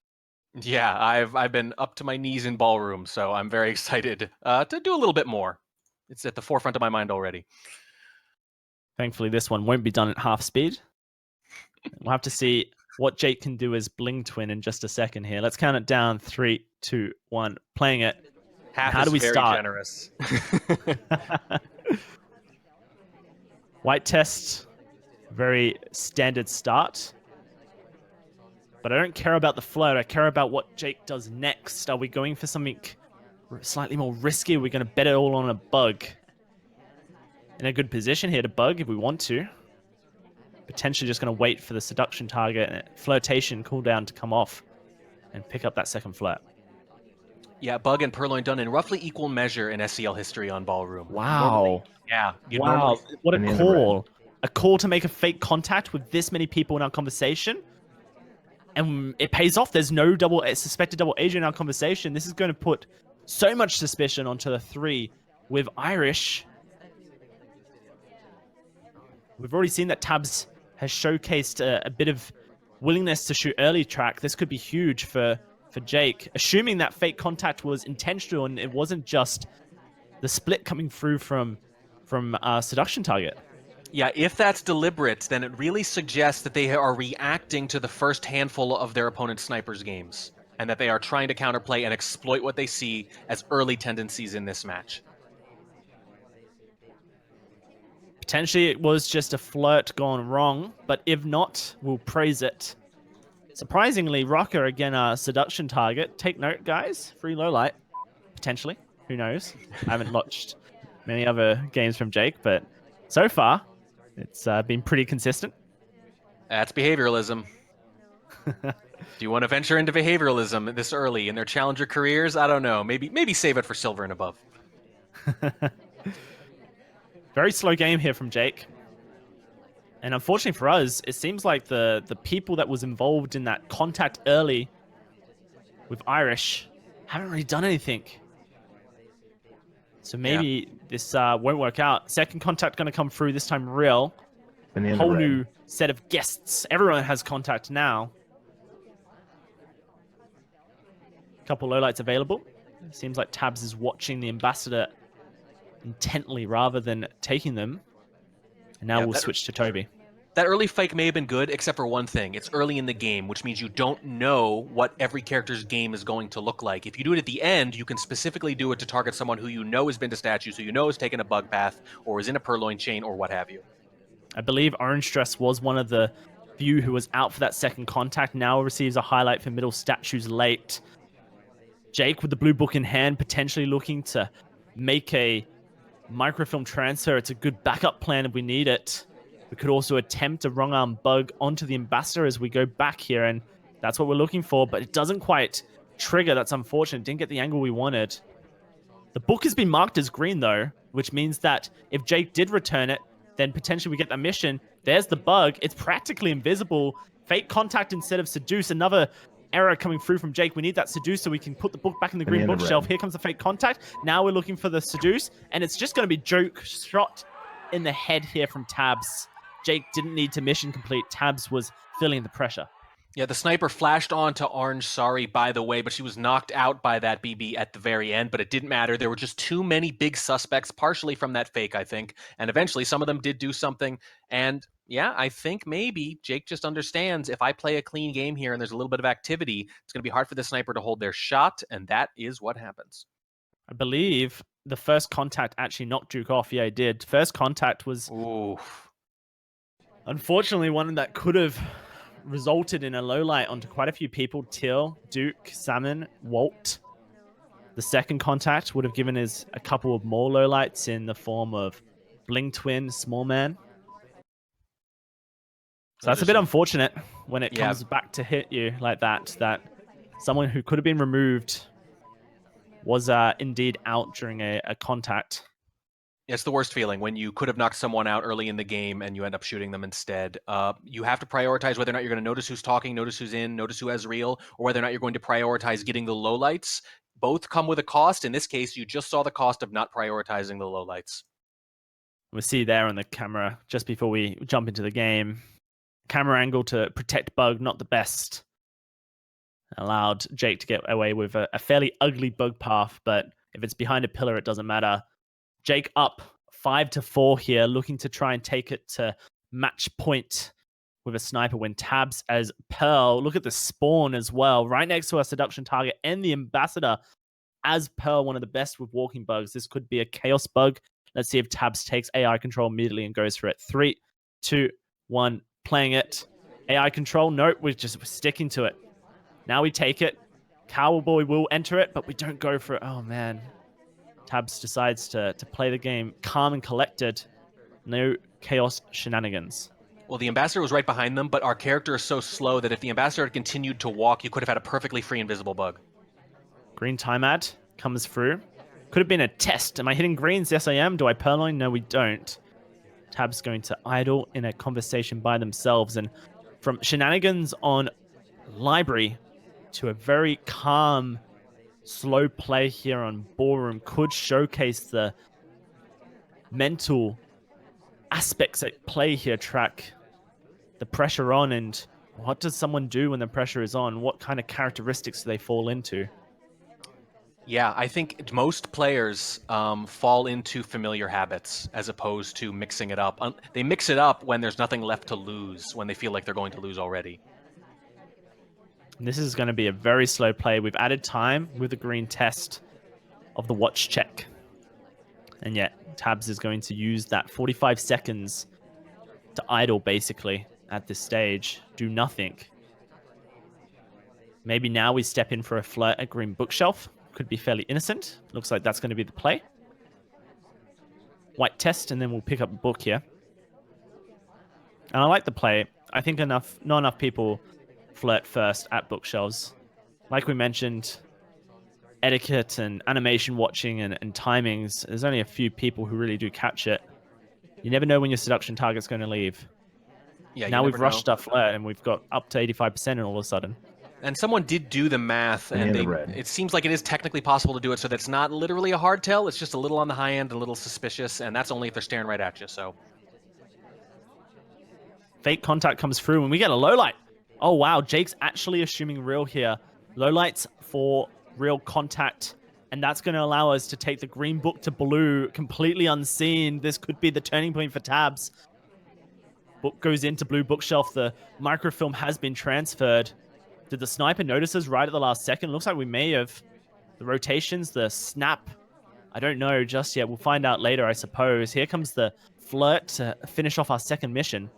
Yeah, I've been up to my knees in ballroom, so I'm very excited to do a little bit more. It's at the forefront of my mind already. Thankfully, this one won't be done at half speed. We'll have to see what Jake can do as Bling Twin in just a second here. Let's count it down. 3, 2, 1. Playing it. Half How is do we very start? generous. White test. Very standard start. But I don't care about the float. I care about what Jake does next. Are we going for something slightly more risky? Are we going to bet it all on a bug? In a good position here to bug if we want to. Potentially just going to wait for the seduction target and flirtation cooldown to come off and pick up that second flirt. Yeah, bug and purloin done in roughly equal measure in SCL history on ballroom. Wow. Normally, What a call. A call to make a fake contact with this many people in our conversation. And it pays off. There's no suspected double agent in our conversation. This is going to put so much suspicion onto the 3 with Irish. We've already seen that Tabs has showcased a bit of willingness to shoot early, Track. This could be huge for Jake. Assuming that fake contact was intentional and it wasn't just the split coming through from our seduction target. Yeah, if that's deliberate, then it really suggests that they are reacting to the first handful of their opponent's snipers' games, and that they are trying to counterplay and exploit what they see as early tendencies in this match. Potentially it was just a flirt gone wrong, but if not, we'll praise it. Surprisingly, Rocker, again, a seduction target. Take note, guys. Free low light. Potentially. Who knows? I haven't watched many other games from Jake, but so far, it's been pretty consistent. That's behavioralism. Do you want to venture into behavioralism this early in their challenger careers? I don't know. Maybe save it for silver and above. Very slow game here from Jake. And unfortunately for us, it seems like the people that was involved in that contact early with Irish haven't really done anything. So maybe this won't work out. Second contact going to come through, this time real. A whole new set of guests. Everyone has contact now. Couple lowlights available. It seems like Tabs is watching the ambassador intently rather than taking them. And now Yeah, we'll switch to Toby. That early fake may have been good, except for one thing. It's early in the game, which means you don't know what every character's game is going to look like. If you do it at the end, you can specifically do it to target someone who you know has been to statues, who you know has taken a bug path, or is in a purloin chain, or what have you. I believe Orange Dress was one of the few who was out for that second contact. Now receives a highlight for middle statues late. Jake with the blue book in hand, potentially looking to make a microfilm transfer. It's a good backup plan if we need it. We could also attempt a wrong arm bug onto the ambassador as we go back here, and that's what we're looking for, but it doesn't quite trigger. That's unfortunate. Didn't get the angle we wanted. The book has been marked as green, though, which means that if Jake did return it, then potentially we get the mission. There's the bug. It's practically invisible. Fake contact instead of seduce. Another error coming through from Jake. We need that seduce so we can put the book back in the green bookshelf. Here comes the fake contact. Now we're looking for the seduce, and it's just going to be Joke shot in the head here from Tabs. Jake didn't need to mission complete. Tabs was feeling the pressure. Yeah, the sniper flashed onto Orange, sorry, by the way, but she was knocked out by that BB at the very end, but it didn't matter. There were just too many big suspects, partially from that fake, I think, and eventually some of them did do something, and yeah, I think maybe Jake just understands if I play a clean game here and there's a little bit of activity, it's going to be hard for the sniper to hold their shot, and that is what happens. I believe the first contact actually knocked Duke off. Yeah, it did. First contact was... Oof. Unfortunately, one that could have resulted in a low light onto quite a few people. Till, Duke, Salmon, Walt. The second contact would have given us a couple of more low lights in the form of Bling Twin, Small Man. So that's a bit unfortunate when it comes back to hit you like that, that someone who could have been removed was indeed out during a contact. It's the worst feeling when you could have knocked someone out early in the game and you end up shooting them instead. You have to prioritize whether or not you're going to notice who's talking, notice who's in, notice who has real, or whether or not you're going to prioritize getting the lowlights. Both come with a cost. In this case, you just saw the cost of not prioritizing the lowlights. We see there on the camera, just before we jump into the game, camera angle to protect Bug, not the best. Allowed Jake to get away with a fairly ugly bug path, but if it's behind a pillar, it doesn't matter. Jake up 5-4 here, looking to try and take it to match point with a sniper when Tabs as Pearl. Look at the spawn as well, right next to our seduction target and the ambassador as Pearl, one of the best with walking bugs. This could be a chaos bug. Let's see if Tabs takes AI control immediately and goes for it. 3, 2, 1, playing it. AI control, nope, we're sticking to it. Now we take it. Cowboy will enter it, but we don't go for it. Oh, man. Tabs decides to play the game calm and collected. No chaos shenanigans. Well, the ambassador was right behind them, but our character is so slow that if the ambassador had continued to walk, you could have had a perfectly free invisible bug. Green time ad comes through. Could have been a test. Am I hitting greens? Yes, I am. Do I purloin? No, we don't. Tab's going to idle in a conversation by themselves. And from shenanigans on library to a very calm, slow play here on ballroom could showcase the mental aspects at play here, Track. The pressure on, and what does someone do when the pressure is on? What kind of characteristics do they fall into? Yeah, I think most players fall into familiar habits as opposed to mixing it up. They mix it up when there's nothing left to lose, when they feel like they're going to lose already. This is going to be a very slow play. We've added time with the green test of the watch check. And yet, Tabs is going to use that 45 seconds to idle, basically, at this stage. Do nothing. Maybe now we step in for a flirt at green bookshelf. Could be fairly innocent. Looks like that's going to be the play. White test, and then we'll pick up a book here. And I like the play. I think not enough people flirt first at bookshelves. Like we mentioned, etiquette and animation watching and timings, there's only a few people who really do catch it. You never know when your seduction target's going to leave. Yeah, now we've rushed our flirt and we've got up to 85% all of a sudden. And someone did do the math, and it seems like it is technically possible to do it so that it's not literally a hard tell. It's just a little on the high end, a little suspicious, and that's only if they're staring right at you. So, fake contact comes through, and we get a low light. Oh, wow. Jake's actually assuming real here. Low lights for real contact, and that's going to allow us to take the green book to blue completely unseen. This could be the turning point for Tabs. book goes into blue bookshelf. The microfilm has been transferred. Did the sniper notice us right at the last second? Looks like we may have. The rotations, the snap, I don't know just yet. We'll find out later, I suppose. Here comes the flirt to finish off our second mission.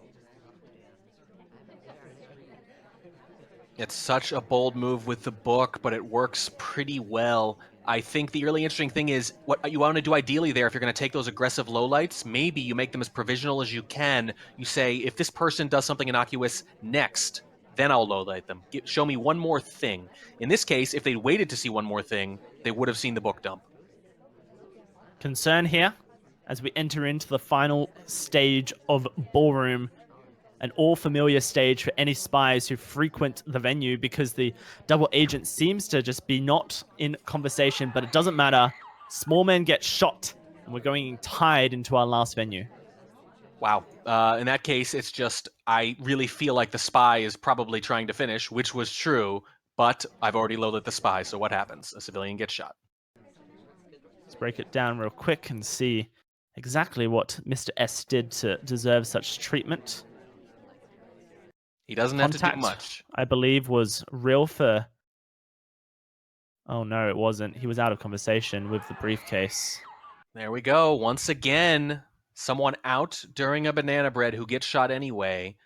It's such a bold move with the book, but it works pretty well. I think the really interesting thing is what you want to do ideally there, if you're going to take those aggressive lowlights, maybe you make them as provisional as you can. You say, if this person does something innocuous next, then I'll lowlight them. Show me one more thing. In this case, if they waited to see one more thing, they would have seen the book dump. Concern here as we enter into the final stage of Ballroom, an all-familiar stage for any spies who frequent the venue, because the double agent seems to just be not in conversation, but it doesn't matter. Small men get shot, and we're going tied into our last venue. Wow. In that case, it's just, I really feel like the spy is probably trying to finish, which was true, but I've already loaded the spy, so what happens? A civilian gets shot. Let's break it down real quick and see exactly what Mr. S did to deserve such treatment. He doesn't have to do much. I believe, was real for... Oh, no, it wasn't. He was out of conversation with the briefcase. There we go. Once again, someone out during a banana bread who gets shot anyway.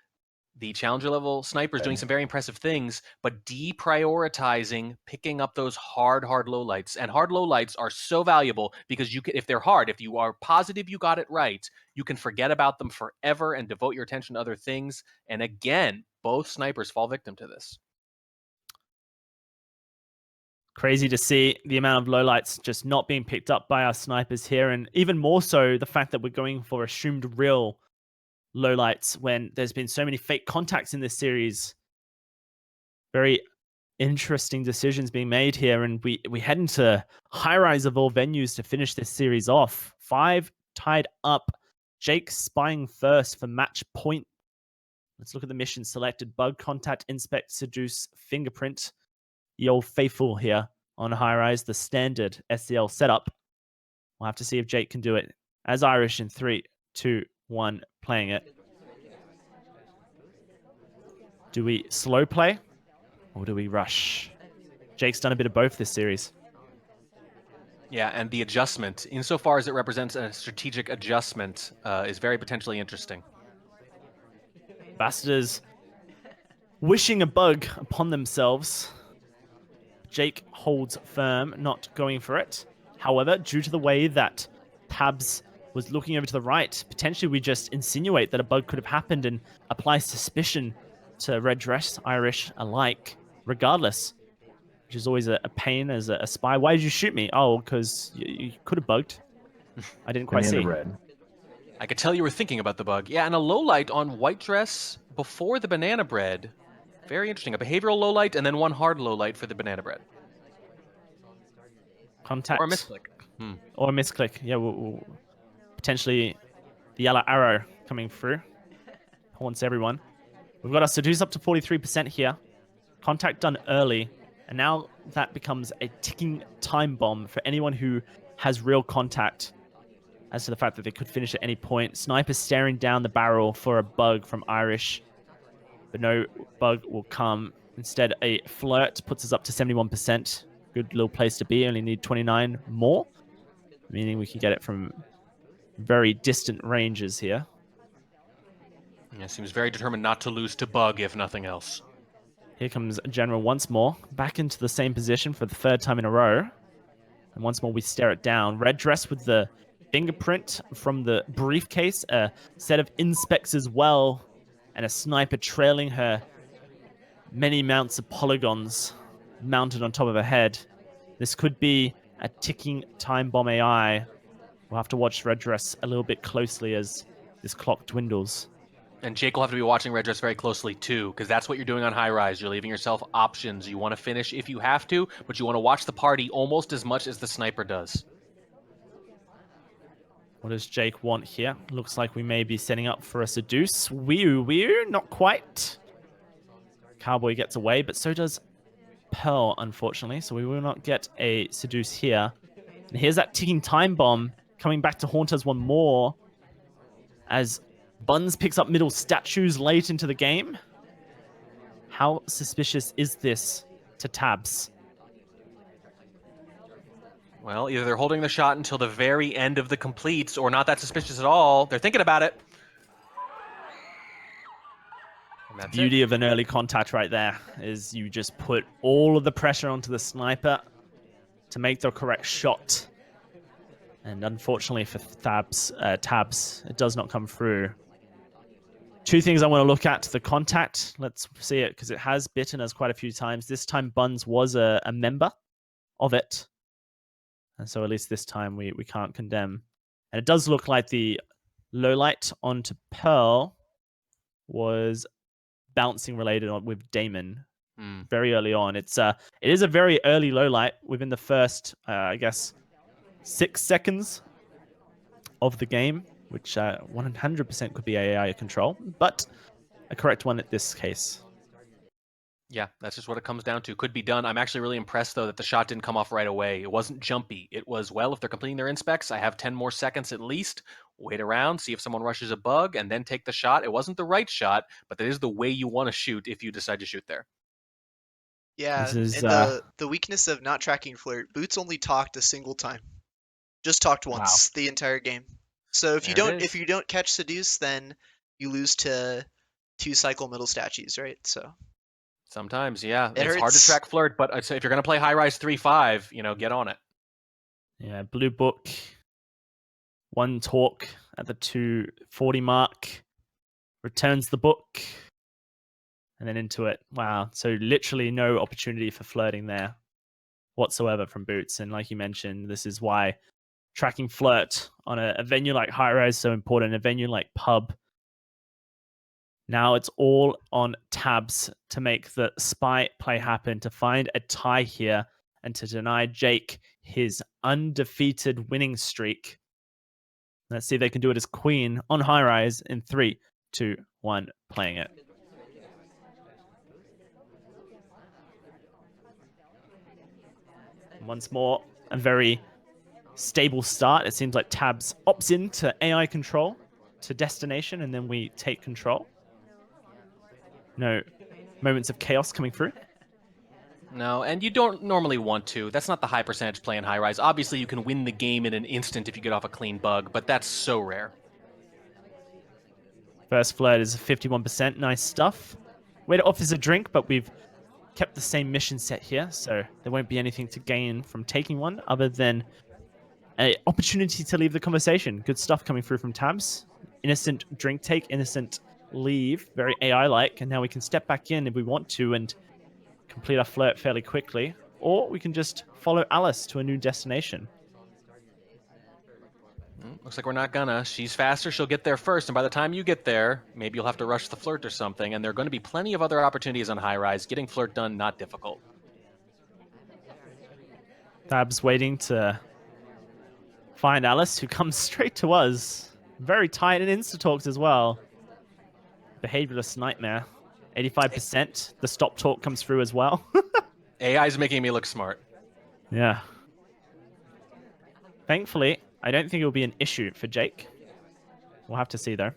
The Challenger level sniper is doing some very impressive things, but deprioritizing, picking up those hard lowlights. And hard lowlights are so valuable because you can, if they're hard, if you are positive you got it right, you can forget about them forever and devote your attention to other things. And again, both snipers fall victim to this. Crazy to see the amount of lowlights just not being picked up by our snipers here, and even more so the fact that we're going for assumed real lowlights when there's been so many fake contacts in this series. Very interesting decisions being made here, and we head into high rise of all venues to finish this series off. 5 tied up. Jake spying first for match point. Let's look at the mission selected. Bug, contact, inspect, seduce, fingerprint. The old faithful here on high rise, the standard SCL setup. We'll have to see if Jake can do it. As Irish in 3, 2, 1, playing it. Do we slow play or do we rush? Jake's done a bit of both this series. Yeah, and the adjustment, insofar as it represents a strategic adjustment, is very potentially interesting. Ambassadors wishing a bug upon themselves. Jake holds firm, not going for it. However, due to the way that Tabs was looking over to the right, potentially we just insinuate that a bug could have happened and apply suspicion to Red Dress, Irish alike, regardless, which is always a pain as a spy. Why did you shoot me? Oh, because you could have bugged. I didn't quite see. Red. I could tell you were thinking about the bug. Yeah, and a low light on White Dress before the banana bread. Very interesting. A behavioral low light and then one hard low light for the banana bread. Contact. Or a misclick. Or a misclick. Yeah, we'll potentially the yellow arrow coming through. Haunts everyone. We've got our seduce up to 43% here. Contact done early. And now that becomes a ticking time bomb for anyone who has real contact. As to the fact that they could finish at any point. Sniper staring down the barrel for a bug from Irish. But no bug will come. Instead, a flirt puts us up to 71%. Good little place to be. Only need 29 more. Meaning we can get it from very distant ranges here. Yeah, seems very determined not to lose to bug, if nothing else. Here comes General once more. Back into the same position for the 3rd time in a row. And once more we stare it down. Red Dress with the fingerprint from the briefcase. A set of inspects as well. And a sniper trailing her. Many mounts of polygons mounted on top of her head. This could be a ticking time bomb AI. We'll have to watch Red Dress a little bit closely as this clock dwindles. And Jake will have to be watching Red Dress very closely too, because that's what you're doing on high rise. You're leaving yourself options. You want to finish if you have to, but you want to watch the party almost as much as the sniper does. What does Jake want here? Looks like we may be setting up for a seduce. We're not quite. Cowboy gets away, but so does Pearl, unfortunately. So we will not get a seduce here. And here's that ticking time bomb coming back to haunt us one more. As Buns picks up middle statues late into the game. How suspicious is this to Tabs? Well, either they're holding the shot until the very end of the completes, or not that suspicious at all. They're thinking about it. And that's Beauty it. of an early contact right there is you just put all of the pressure onto the sniper to make the correct shot. And unfortunately for Tabs, it does not come through. Two things I want to look at. The contact, let's see it, because it has bitten us quite a few times. This time Buns was a member of it. And so at least this time we can't condemn. And it does look like the low light onto Pearl was bouncing related with Damon very early on. It is a very early low light within the first, I guess, 6 seconds of the game, which 100% could be AI control, but a correct one at this case. Yeah, that's just what it comes down to. Could be done. I'm actually really impressed, though, that the shot didn't come off right away. It wasn't jumpy. It was, well, if they're completing their inspects, I have 10 more seconds at least. Wait around, see if someone rushes a bug, and then take the shot. It wasn't the right shot, but that is the way you want to shoot if you decide to shoot there. Yeah, This is, and the weakness of not tracking Flirt, Boots only talked a single time. Just talked once the entire game. So if you don't catch Seduce, then you lose to 2 cycle middle statues, right? So Sometimes, yeah. It It's hard to hurts. track Flirt, but if you're going to play High Rise 3-5, get on it. Yeah, Blue Book, 1 talk at the 240 mark, returns the book, and then into it. Wow, so literally no opportunity for flirting there whatsoever from Boots. And like you mentioned, this is why tracking Flirt on a venue like High Rise is so important, a venue like Pub. Now it's all on Tabs to make the spy play happen, to find a tie here, and to deny Jake his undefeated winning streak. Let's see if they can do it as Queen on High Rise in 3, 2, 1, playing it. Once more, a very stable start. It seems like Tabs opts into AI control to destination, and then we take control. No moments of chaos coming through. No, and you don't normally want to. That's not the high percentage play in High Rise. Obviously, you can win the game in an instant if you get off a clean bug, but that's so rare. First Flirt is 51%. Nice stuff. Way to offers a drink, but we've kept the same mission set here, so there won't be anything to gain from taking one other than an opportunity to leave the conversation. Good stuff coming through from Tabs. Innocent drink take, innocent leave. Very AI-like, and now we can step back in if we want to and complete our Flirt fairly quickly, or we can just follow Alice to a new destination. Looks like we're not gonna. She's faster, she'll get there first, and by the time you get there, maybe you'll have to rush the Flirt or something, and there are going to be plenty of other opportunities on High Rise. Getting Flirt done, not difficult. Tabs waiting to find Alice, who comes straight to us. Very tight and insta-talks as well. Behavioralist nightmare. 85%. The stop talk comes through as well. AI's making me look smart. Yeah. Thankfully, I don't think it will be an issue for Jake. We'll have to see, though.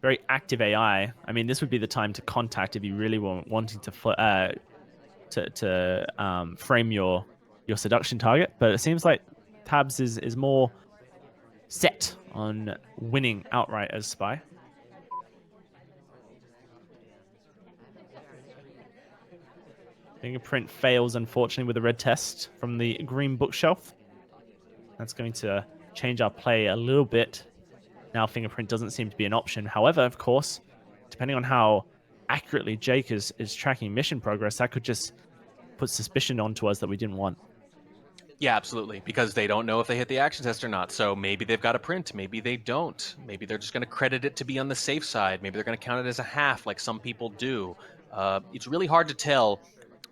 Very active AI. I mean, this would be the time to contact if you really were wanting to frame your seduction target. But it seems like Tabs is more set on winning outright as Spy. Fingerprint fails, unfortunately, with a red test from the green bookshelf. That's going to change our play a little bit. Now Fingerprint doesn't seem to be an option. However, of course, depending on how accurately Jake is tracking mission progress, that could just put suspicion onto us that we didn't want. Yeah, absolutely, because they don't know if they hit the action test or not. So maybe they've got a print, maybe they don't. Maybe they're just going to credit it to be on the safe side. Maybe they're going to count it as a half like some people do. It's really hard to tell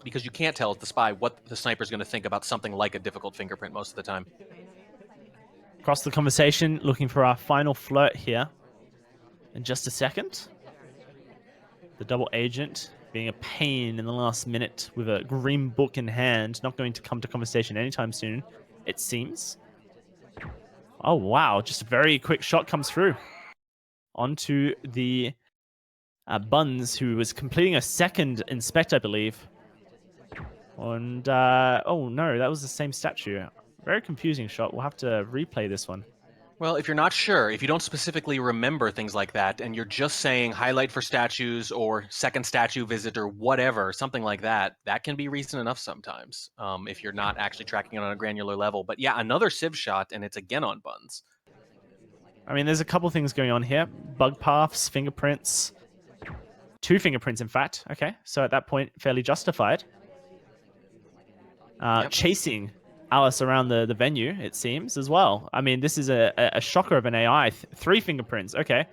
because you can't tell as the spy what the sniper's going to think about something like a difficult fingerprint most of the time. Across the conversation, looking for our final Flirt here. In just a second. The double agent being a pain in the last minute with a green book in hand. Not going to come to conversation anytime soon, it seems. Oh, wow. Just a very quick shot comes through onto the Buns, who was completing a second inspect, I believe. And, oh no, that was the same statue. Very confusing shot. We'll have to replay this one. Well, if you're not sure, if you don't specifically remember things like that, and you're just saying highlight for statues or second statue visit or whatever, something like that, that can be reason enough sometimes, if you're not actually tracking it on a granular level. But yeah, another Civ shot, and it's again on Buns. I mean, there's a couple things going on here. Bug paths, fingerprints. 2 fingerprints, in fact. Okay, so at that point, fairly justified. Chasing Alice around the venue, it seems, as well. I mean, this is a shocker of an AI. 3 fingerprints, okay.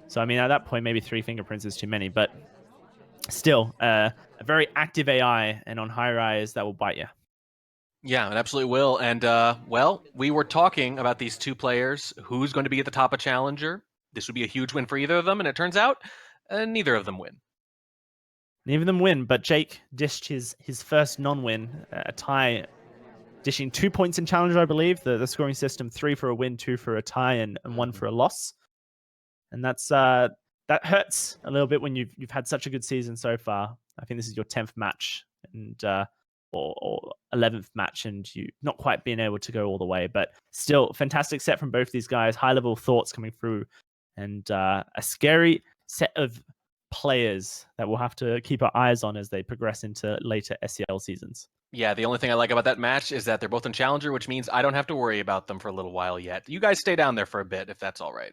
So, I mean, at that point, maybe 3 fingerprints is too many, but still, a very active AI, and on high rise, that will bite you. Yeah, it absolutely will. And, well, we were talking about these 2 players. Who's going to be at the top of Challenger? This would be a huge win for either of them, and it turns out neither of them win. Neither of them win, but Jake dished his first non-win, a tie, dishing 2 points in Challenger, I believe. The scoring system, 3 for a win, 2 for a tie, and 1 for a loss. And that's that hurts a little bit when you've had such a good season so far. I think this is your 10th match and or 11th match, and you not quite being able to go all the way. But still, fantastic set from both these guys. High level thoughts coming through, and a scary set of players that we'll have to keep our eyes on as they progress into later SCL seasons. Yeah, the only thing I like about that match is that they're both in Challenger, which means I don't have to worry about them for a little while yet. You guys stay down there for a bit, if that's all right.